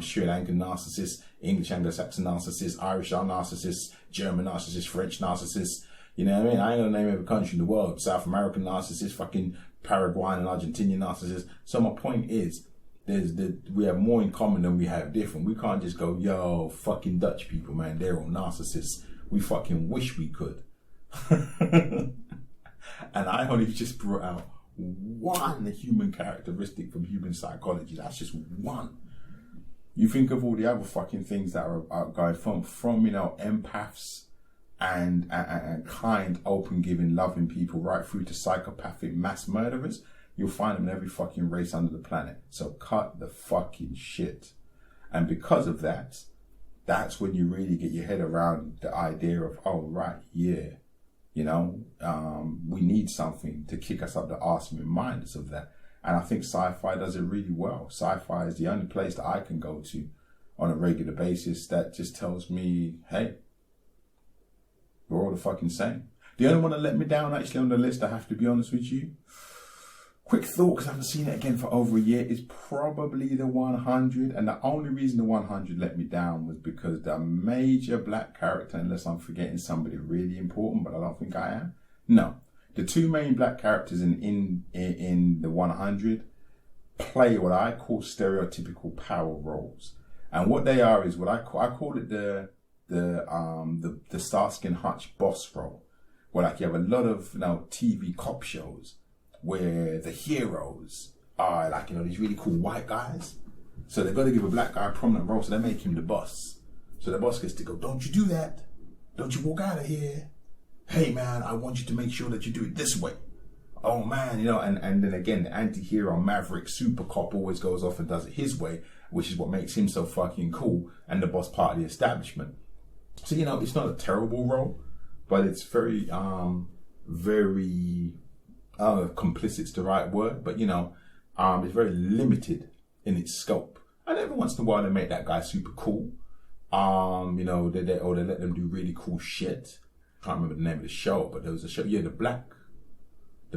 Sri Lankan narcissists, English Anglo-Saxon narcissists, Irish narcissists, German narcissists, French narcissists. You know what I mean? I ain't gonna name every country in the world. South American narcissists, fucking Paraguayan and Argentinian narcissists. So my point is, we have more in common than we have different. We can't just go, yo, fucking Dutch people, man, they're all narcissists. We fucking wish we could. And I only just brought out one human characteristic from human psychology. That's just one. You think of all the other fucking things that are going from you know, empaths and kind, open, giving, loving people right through to psychopathic mass murderers. You'll find them in every fucking race under the planet. So cut the fucking shit. And because of that, that's when you really get your head around the idea of, oh, right, yeah, you know, we need something to kick us up the arse and remind us of that. And I think sci-fi does it really well. Sci-fi is the only place that I can go to on a regular basis that just tells me, hey, we're all the fucking same. The only one that let me down actually on the list, I have to be honest with you, quick thought, because I haven't seen it again for over a year, is probably the 100. And the only reason the 100 let me down was because the major black character, unless I'm forgetting somebody really important, but I don't think I am. No, the two main black characters in the 100 play what I call stereotypical power roles. And what they are is what I call it the Starsky and Hutch boss role, where like you have a lot of, you know, TV cop shows where the heroes are like, you know, these really cool white guys. So they've got to give a black guy a prominent role, so they make him the boss. So the boss gets to go, don't you do that. Don't you walk out of here. Hey man, I want you to make sure that you do it this way. Oh man, you know, and then again, the anti-hero maverick super cop always goes off and does it his way, which is what makes him so fucking cool and the boss part of the establishment. So, you know, it's not a terrible role, but it's very, complicit's the right word, but you know, it's very limited in its scope. And every once in a while they make that guy super cool. You know, they let them do really cool shit. Can't remember the name of the show, but there was a show, yeah, the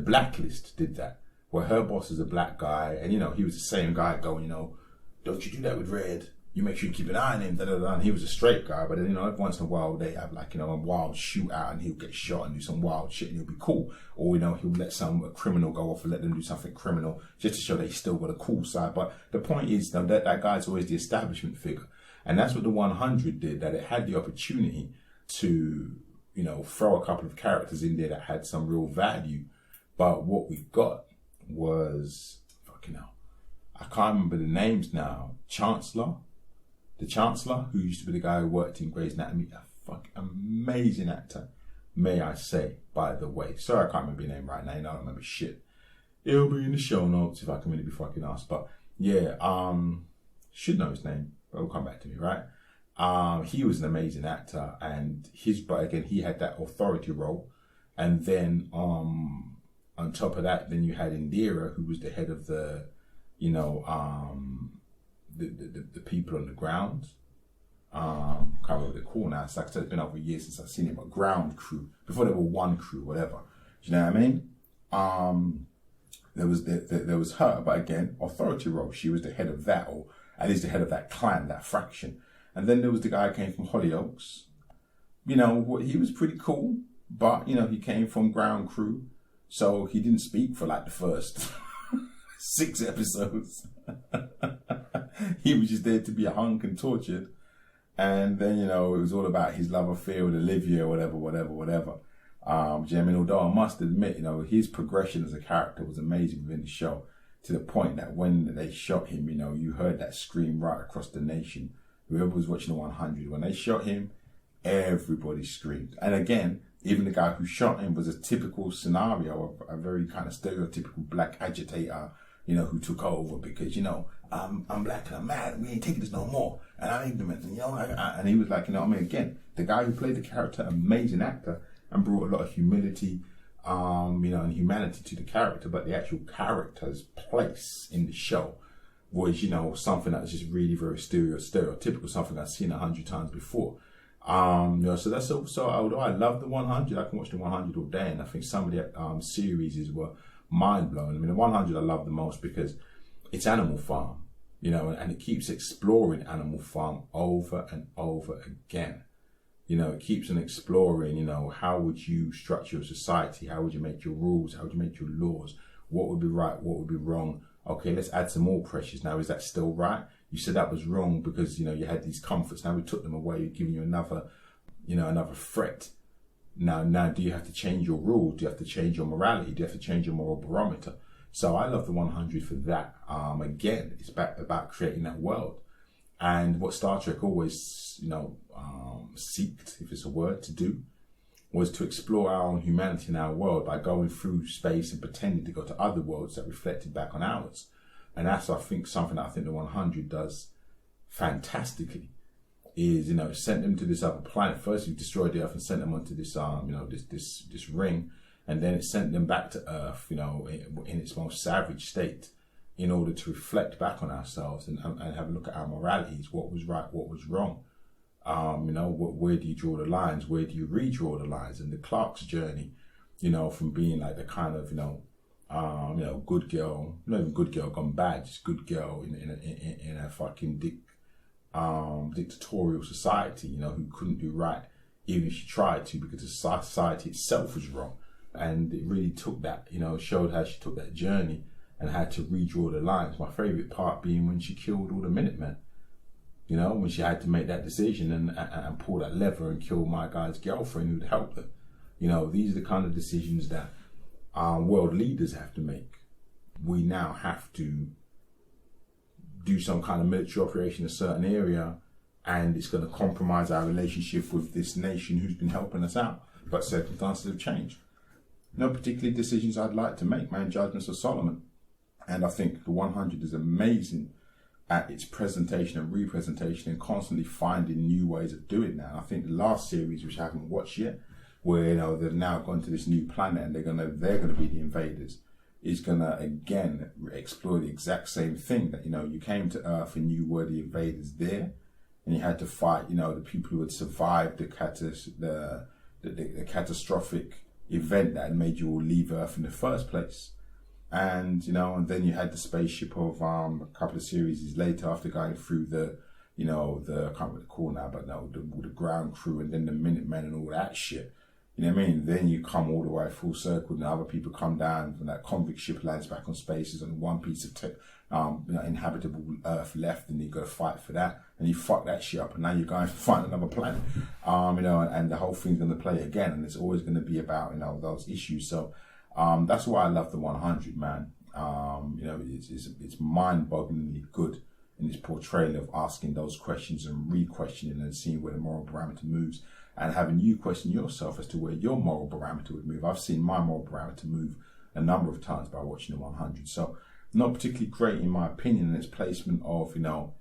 Blacklist did that, where her boss is a black guy, and you know, he was the same guy going, you know, don't you do that with Red. You make sure you keep an eye on him, and he was a straight guy, but then, you know, every once in a while they have like, you know, a wild shootout and he'll get shot and do some wild shit and he'll be cool. Or, you know, he'll let a criminal go off and let them do something criminal just to show that he's still got a cool side. But the point is, you know, that guy's always the establishment figure. And that's what the 100 did, that it had the opportunity to, you know, throw a couple of characters in there that had some real value. But what we got was, fucking hell, I can't remember the names now. The Chancellor, who used to be the guy who worked in Grey's Anatomy, a fucking amazing actor, may I say, by the way. Sorry, I can't remember your name right now, I don't remember shit. It'll be in the show notes if I can really be fucking asked. But yeah, should know his name, but it'll come back to me, right? He was an amazing actor, and but again, he had that authority role. And then on top of that, then you had Indira, who was the head of the, you know, the people on the ground. Can't remember what they're called now. It's like I said, it's been over a year since I've seen it, but ground crew. Before they were one crew, whatever. Do you know what I mean? There was her, but again, authority role. She was the head of that, or at least the head of that clan, that fraction. And then there was the guy who came from Hollyoaks. You know, he was pretty cool, but you know, he came from ground crew, so he didn't speak for like the first 6 episodes. He was just there to be hung and tortured. And then, you know, it was all about his love affair with Olivia, whatever. Do you know what I mean? Although I must admit, you know, his progression as a character was amazing within the show, to the point that when they shot him, you know, you heard that scream right across the nation. Whoever was watching the 100, when they shot him, everybody screamed. And again, even the guy who shot him was a typical scenario of a very kind of stereotypical black agitator, you know, who took over because, you know, I'm black and I'm mad and we ain't taking this no more. And I'm ignorant, and, you know, and he was like, you know what I mean? Again, the guy who played the character, amazing actor, and brought a lot of humility, you know, and humanity to the character, but the actual character's place in the show was, you know, something that was just really very stereotypical, something I've seen 100 times before. You know, so that's also, although I love the 100, I can watch the 100 all day, and I think some of the series were mind blowing. I mean, the 100 I love the most because it's Animal Farm, you know, and it keeps exploring Animal Farm over and over again. You know, it keeps on exploring, you know, how would you structure your society? How would you make your rules? How would you make your laws? What would be right? What would be wrong? Okay, let's add some more pressures. Now, is that still right? You said that was wrong because, you know, you had these comforts. Now we took them away. We're giving you another, you know, another threat. Now, do you have to change your rules? Do you have to change your morality? Do you have to change your moral barometer? So I love the 100 for that. Again, it's about creating that world. And what Star Trek always, you know, seeked, if it's a word, to do, was to explore our own humanity in our world by going through space and pretending to go to other worlds that reflected back on ours. And that's, I think, something that I think the 100 does fantastically. Is, you know, sent them to this other planet. First, you destroyed the Earth and sent them onto this, you know, this ring, and then it sent them back to Earth, you know, in its most savage state, in order to reflect back on ourselves and have a look at our moralities, what was right, what was wrong. You know, where do you draw the lines? Where do you redraw the lines? And the Clark's journey, you know, from being like the kind of, you know, good girl, not even good girl gone bad, just good girl in a fucking dictatorial society, you know, who couldn't do right, even if she tried to, because the society itself was wrong. And it really took that, you know, showed how she took that journey and had to redraw the lines. My favourite part being when she killed all the Minutemen. You know, when she had to make that decision and pull that lever and kill my guy's girlfriend who'd helped her. You know, these are the kind of decisions that world leaders have to make. We now have to do some kind of military operation in a certain area, and it's going to compromise our relationship with this nation who's been helping us out. But circumstances have changed. No particular decisions I'd like to make, man. Judgments of Solomon. And I think the 100 is amazing at its presentation and representation and constantly finding new ways of doing that. I think the last series, which I haven't watched yet, where, you know, they've now gone to this new planet and they're gonna be the invaders, is gonna again explore the exact same thing, that, you know, you came to Earth and you were the invaders there, and you had to fight, you know, the people who had survived the catastrophic event that had mmade you all leave Earth in the first place. And, you know, and then you had the spaceship of a couple of series later, after going through the, you know, I can't remember the call now, but no, the ground crew and then the Minutemen and all that shit. You know what I mean? Then you come all the way full circle, and other people come down from that convict ship, lands back on spaces, and one piece of you know, inhabitable Earth left, and you got to fight for that, and you fuck that shit up, and now you're going to find another planet. You know, and the whole thing's going to play again, and it's always going to be about, you know, those issues. So that's why I love the 100, man. You know, it's mind-bogglingly good in its portrayal of asking those questions and re-questioning and seeing where the moral parameter moves, and having you question yourself as to where your moral parameter would move. I've seen my moral parameter move a number of times by watching the 100. So not particularly great in my opinion in its placement of, you know,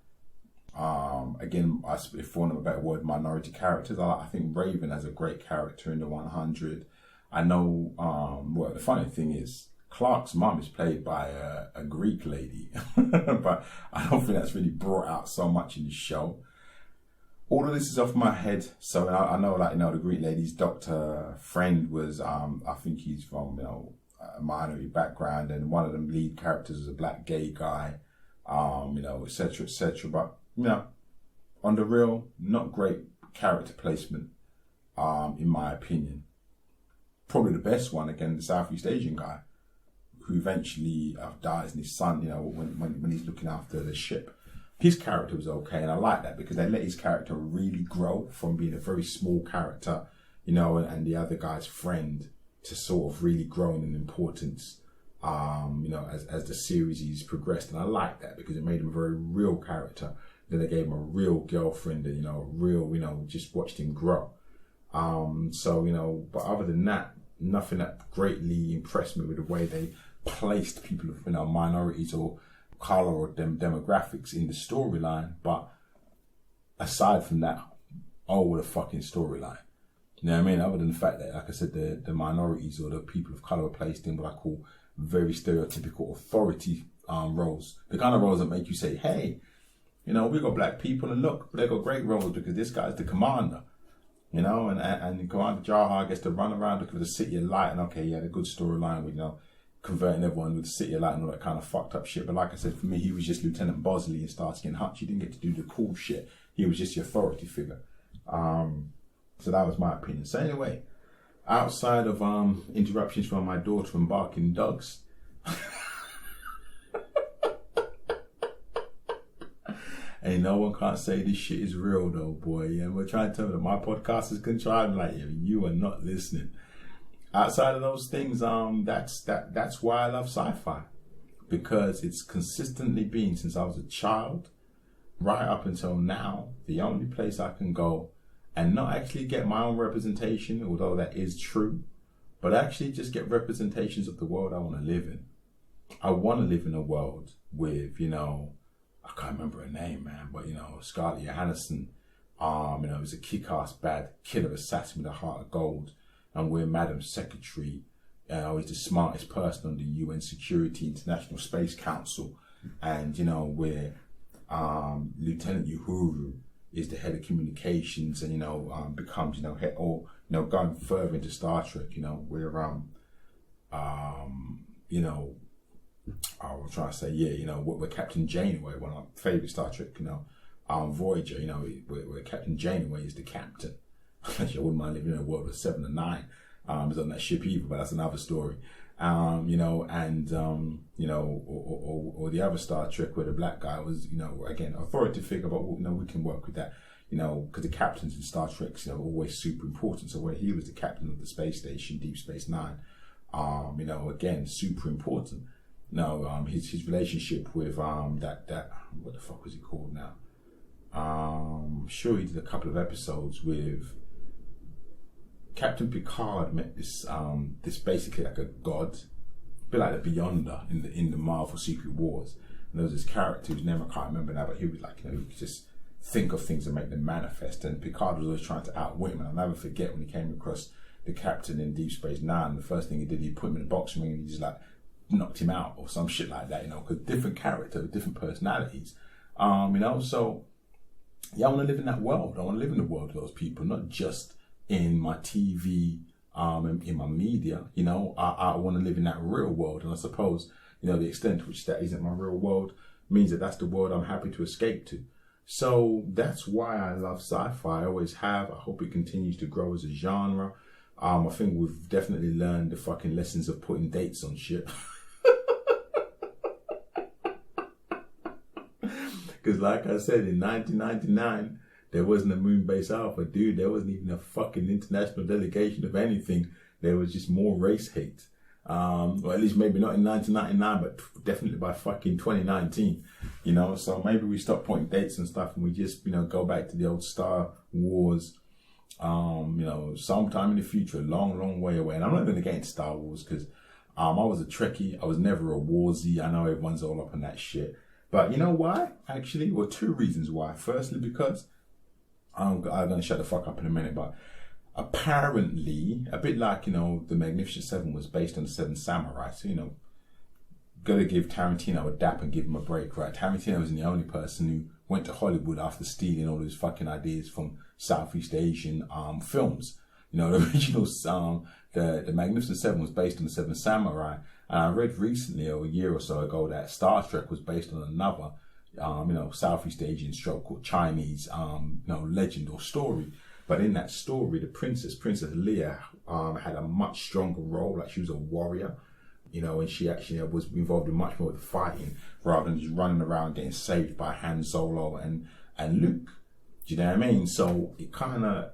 again, for want of a better word, minority characters. I think Raven has a great character in the 100. I know, well, the funny thing is, Clark's mum is played by a Greek lady, but I don't think that's really brought out so much in the show. All of this is off my head, so I know, like, you know, the Greek lady's doctor friend was, I think he's from, you know, a minority background, and one of the lead characters is a black gay guy, you know, etc., etc. But, you know, on the real, not great character placement, in my opinion. Probably the best one, again, the Southeast Asian guy, who eventually dies, and his son, you know, when he's looking after the ship. His character was okay, and I like that because they let his character really grow from being a very small character, you know, and the other guy's friend, to sort of really growing in importance, you know, as the series progressed. And I like that because it made him a very real character. Then they gave him a real girlfriend, and, you know, real, you know, just watched him grow. So, you know, but other than that, nothing that greatly impressed me with the way they placed people of, you know, minorities or color or demographics in the storyline. But aside from that, oh, what a fucking storyline. You know what I mean? Other than the fact that, like I said, the minorities or the people of color are placed in what I call very stereotypical roles. The kind of roles that make you say, hey, you know, we got black people, and look, they got great roles because this guy's the commander. You know, and Commander Jaha gets to run around looking for the City of Light, and okay, he had a good storyline with, you know, converting everyone with the City of Light and all that kind of fucked up shit. But like I said, for me, he was just Lieutenant Bosley and Starsky and Hutch. He didn't get to do the cool shit. He was just the authority figure. So that was my opinion. So anyway, outside of interruptions from my daughter and barking dogs, and no one can't say this shit is real though, boy. Yeah, we're trying to tell me that my podcast is contrived. Like, you are not listening. Outside of those things, that's why I love sci-fi, because it's consistently been, since I was a child right up until now, the only place I can go and not actually get my own representation, although that is true, but actually just get representations of the world I want to live in. I want to live in a world with, you know, I can't remember her name, man, but, you know, Scarlett Johansen, you know, was a kick-ass bad killer assassin with a heart of gold, and we're Madam Secretary, he's the smartest person on the UN Security International Space Council, and, you know, we're Lieutenant Uhuru is the head of communications, and, you know, becomes, you know, head, or, you know, going further into Star Trek, you know, we're, you know, I was trying to say, yeah, you know, we're Captain Janeway, one of my favourite Star Trek, you know, Voyager, you know, we're Captain Janeway is the captain. Actually, I wouldn't mind living in a world with 7 and 9. Is on that ship either, but that's another story. You know, and, you know, or the other Star Trek where the black guy was, you know, again, authority figure, but, you know, we can work with that, you know, because the captains in Star Trek, you know, always super important. So where he was the captain of the space station, Deep Space Nine, you know, again, super important. No, his relationship with that what the fuck was he called now? I'm sure he did a couple of episodes with Captain Picard. Met this this basically like a god, a bit like the Beyonder in the Marvel Secret Wars. And there was this character whose name I can't remember now, but he was like, you know, he could just think of things and make them manifest. And Picard was always trying to outwit him. And I'll never forget when he came across the captain in Deep Space Nine. The first thing he did, he put him in a boxing ring and he just like knocked him out or some shit like that, you know, because different character, different personalities, you know. So yeah, I want to live in that world. I want to live in the world of those people, not just in my TV, in my media, you know. I want to live in that real world, and I suppose, you know, the extent to which that isn't my real world means that that's the world I'm happy to escape to. So that's why I love sci-fi. I always have. I hope it continues to grow as a genre. I think we've definitely learned the fucking lessons of putting dates on shit. Because like I said, in 1999, there wasn't a Moon Base Alpha, dude. There wasn't even a fucking international delegation of anything. There was just more race hate. Or at least maybe not in 1999, but definitely by fucking 2019, you know. So maybe we stop pointing dates and stuff and we just, you know, go back to the old Star Wars, you know, sometime in the future, a long, long way away. And I'm not even against Star Wars because I was a Trekkie. I was never a Warsy. I know everyone's all up on that shit. But you know why? Actually, well, two reasons why. Firstly, because I'm going to shut the fuck up in a minute, but apparently, a bit like, you know, the Magnificent Seven was based on the Seven Samurai. So, you know, gotta give Tarantino a dap and give him a break, right? Tarantino wasn't the only person who went to Hollywood after stealing all his fucking ideas from Southeast Asian films. You know, the original the Magnificent Seven was based on the Seven Samurai. And I read recently, or a year or so ago, that Star Trek was based on another, you know, Southeast Asian stroke called Chinese, you know, legend or story. But in that story, the Princess Leia, had a much stronger role. Like, she was a warrior, you know, and she actually was involved in much more of the fighting rather than just running around getting saved by Han Solo and Luke. Do you know what I mean? So it kind of,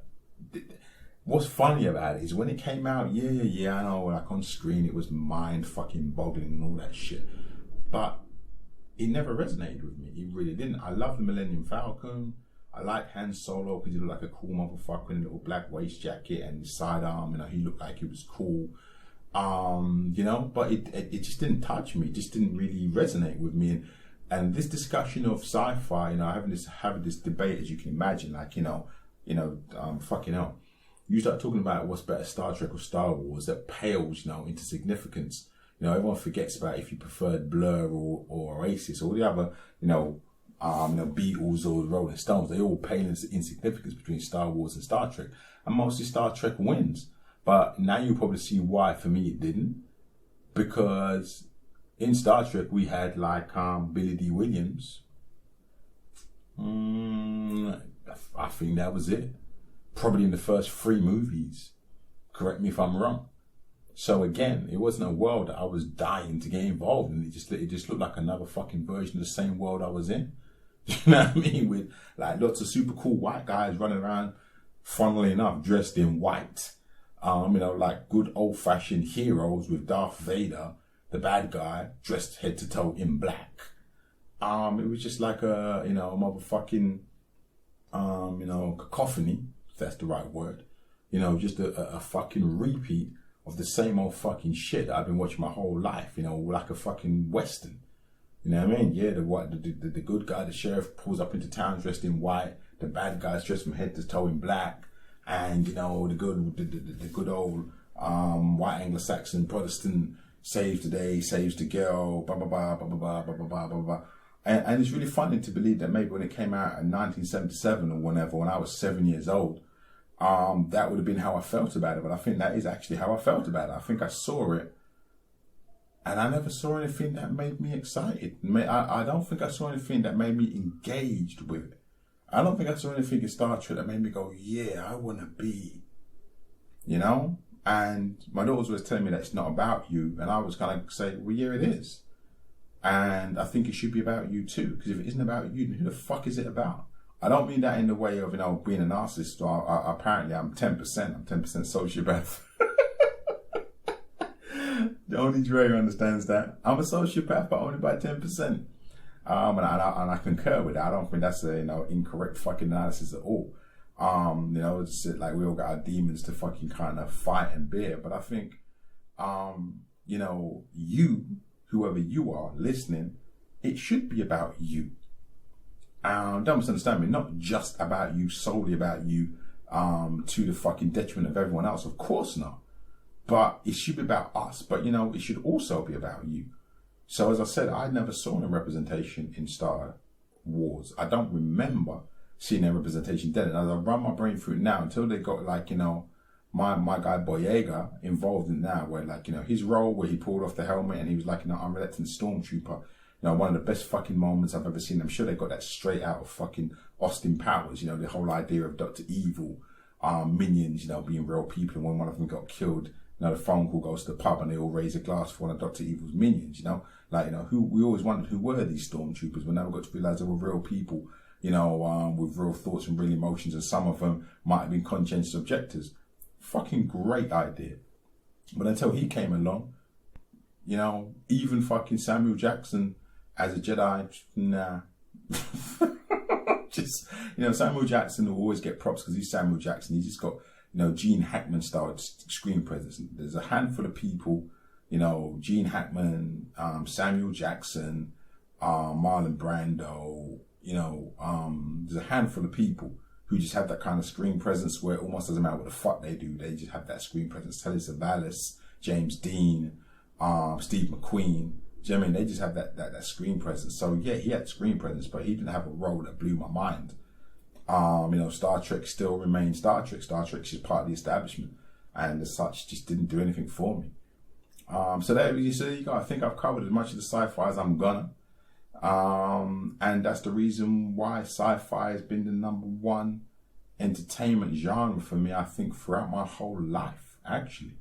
what's funny about it is when it came out, yeah, I know, like on screen, it was mind fucking boggling and all that shit. But it never resonated with me. It really didn't. I love the Millennium Falcon. I like Han Solo because he looked like a cool motherfucker in a little black waist jacket and his sidearm, you know, he looked like he was cool. You know, but it just didn't touch me. It just didn't really resonate with me. And this discussion of sci-fi, you know, having this debate, as you can imagine, like, you know, fucking hell. You start talking about what's better, Star Trek or Star Wars, that pales, you know, into significance. You You know, everyone forgets about if you preferred Blur or Oasis or the other, Beatles or Rolling Stones. They all pale in insignificance between Star Wars and Star Trek. And mostly Star Trek wins. But now you'll probably see why for me it didn't. Because in Star Trek we had like Billy D. Williams. I think that was it. Probably in the first 3 movies. Correct me if I'm wrong. So again, it wasn't a world that I was dying to get involved in. It just looked like another fucking version of the same world I was in. You know what I mean? With like lots of super cool white guys running around, funnily enough, dressed in white. Like good old fashioned heroes with Darth Vader, the bad guy, dressed head to toe in black. It was just like a motherfucking, cacophony, if that's the right word. Just a fucking repeat of the same old fucking shit that I've been watching my whole life, like a fucking Western. You know what I mean? Yeah, the good guy, the sheriff, pulls up into town dressed in white. The bad guy's dressed from head to toe in black. And, the good old white Anglo-Saxon Protestant saves the day, saves the girl, blah, blah, blah, blah, blah, blah, blah, blah, blah, blah. And it's really funny to believe that maybe when it came out in 1977 or whenever, when I was 7 years old, that would have been how I felt about it. But I think that is actually how I felt about it. I think I saw it and I never saw anything that made me excited. I don't think I saw anything that made me engaged with it. I don't think I saw anything in Star Trek that made me go, yeah, I want to be, And my daughter was telling me that it's not about you. And I was kind of saying, well, yeah, it is. And I think it should be about you too. Because if it isn't about you, then who the fuck is it about? I don't mean that in the way of, being a narcissist. Apparently, I'm 10%. I'm 10% sociopath. Only Dre understands that. I'm a sociopath, but only by 10%. And I concur with that. I don't think that's a incorrect fucking analysis at all. It's like we all got our demons to fucking kind of fight and bear. But I think, you, whoever you are listening, it should be about you. Don't misunderstand me. Not just about you, solely about you, to the fucking detriment of everyone else. Of course not. But it should be about us. But it should also be about you. So as I said, I never saw any representation in Star Wars. I don't remember seeing their representation then. And as I run my brain through it now, until they got my guy Boyega involved in that, where his role where he pulled off the helmet and he was unrelenting stormtrooper. One of the best fucking moments I've ever seen. I'm sure they got that straight out of fucking Austin Powers. The whole idea of Dr. Evil, minions, being real people. And when one of them got killed, the phone call goes to the pub and they all raise a glass for one of Dr. Evil's minions, who we always wondered who were these stormtroopers, but now we got to realize they were real people, with real thoughts and real emotions, and some of them might have been conscientious objectors. Fucking great idea. But until he came along, even fucking Samuel Jackson as a Jedi, nah. Just, Samuel Jackson will always get props because he's Samuel Jackson. He's just got, Gene Hackman style screen presence. There's a handful of people, Gene Hackman, Samuel Jackson, Marlon Brando, there's a handful of people who just have that kind of screen presence where it almost doesn't matter what the fuck they do. They just have that screen presence. Telly Savalas, James Dean, Steve McQueen. Do you know what I mean? They just have that screen presence. So yeah, he had screen presence, but he didn't have a role that blew my mind. Star Trek still remains Star Trek. Star Trek is part of the establishment, and as such, just didn't do anything for me. So there you go. I think I've covered as much of the sci-fi as I'm gonna. And that's the reason why sci-fi has been the #1 entertainment genre for me, I think, throughout my whole life, actually.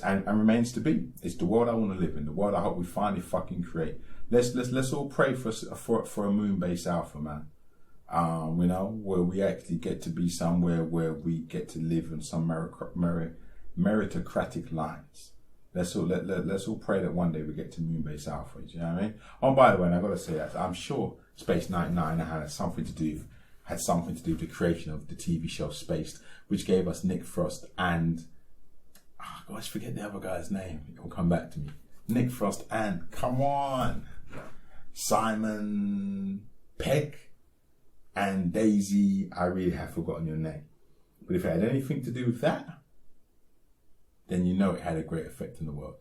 And remains to be. It's the world I want to live in, the world I hope we finally fucking create. Let's all pray for a moon base alpha, man. Where we actually get to be somewhere where we get to live in some meritocratic lines. Let's all pray that one day we get to Moonbase Alpha. Do you know what I mean? Oh, by the way, and I've got to say that I'm sure Space 99 had something to do with the creation of the TV show Spaced, which gave us Nick Frost and gosh, forget the other guy's name. It'll come back to me. Nick Frost and come on, Simon Pegg and Daisy. I really have forgotten your name, but if it had anything to do with that, then it had a great effect in the world.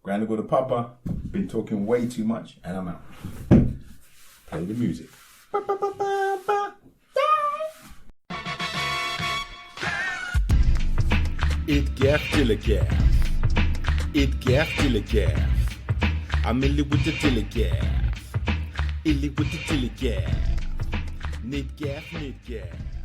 Gonna go to Papa. Been talking way too much, and I'm out. Play the music. Et gaff til a gaff. Et gaff til a gaff. I'm illy with the till a gaff. Illy with the till a gaff. Nit gaff, nit gaff.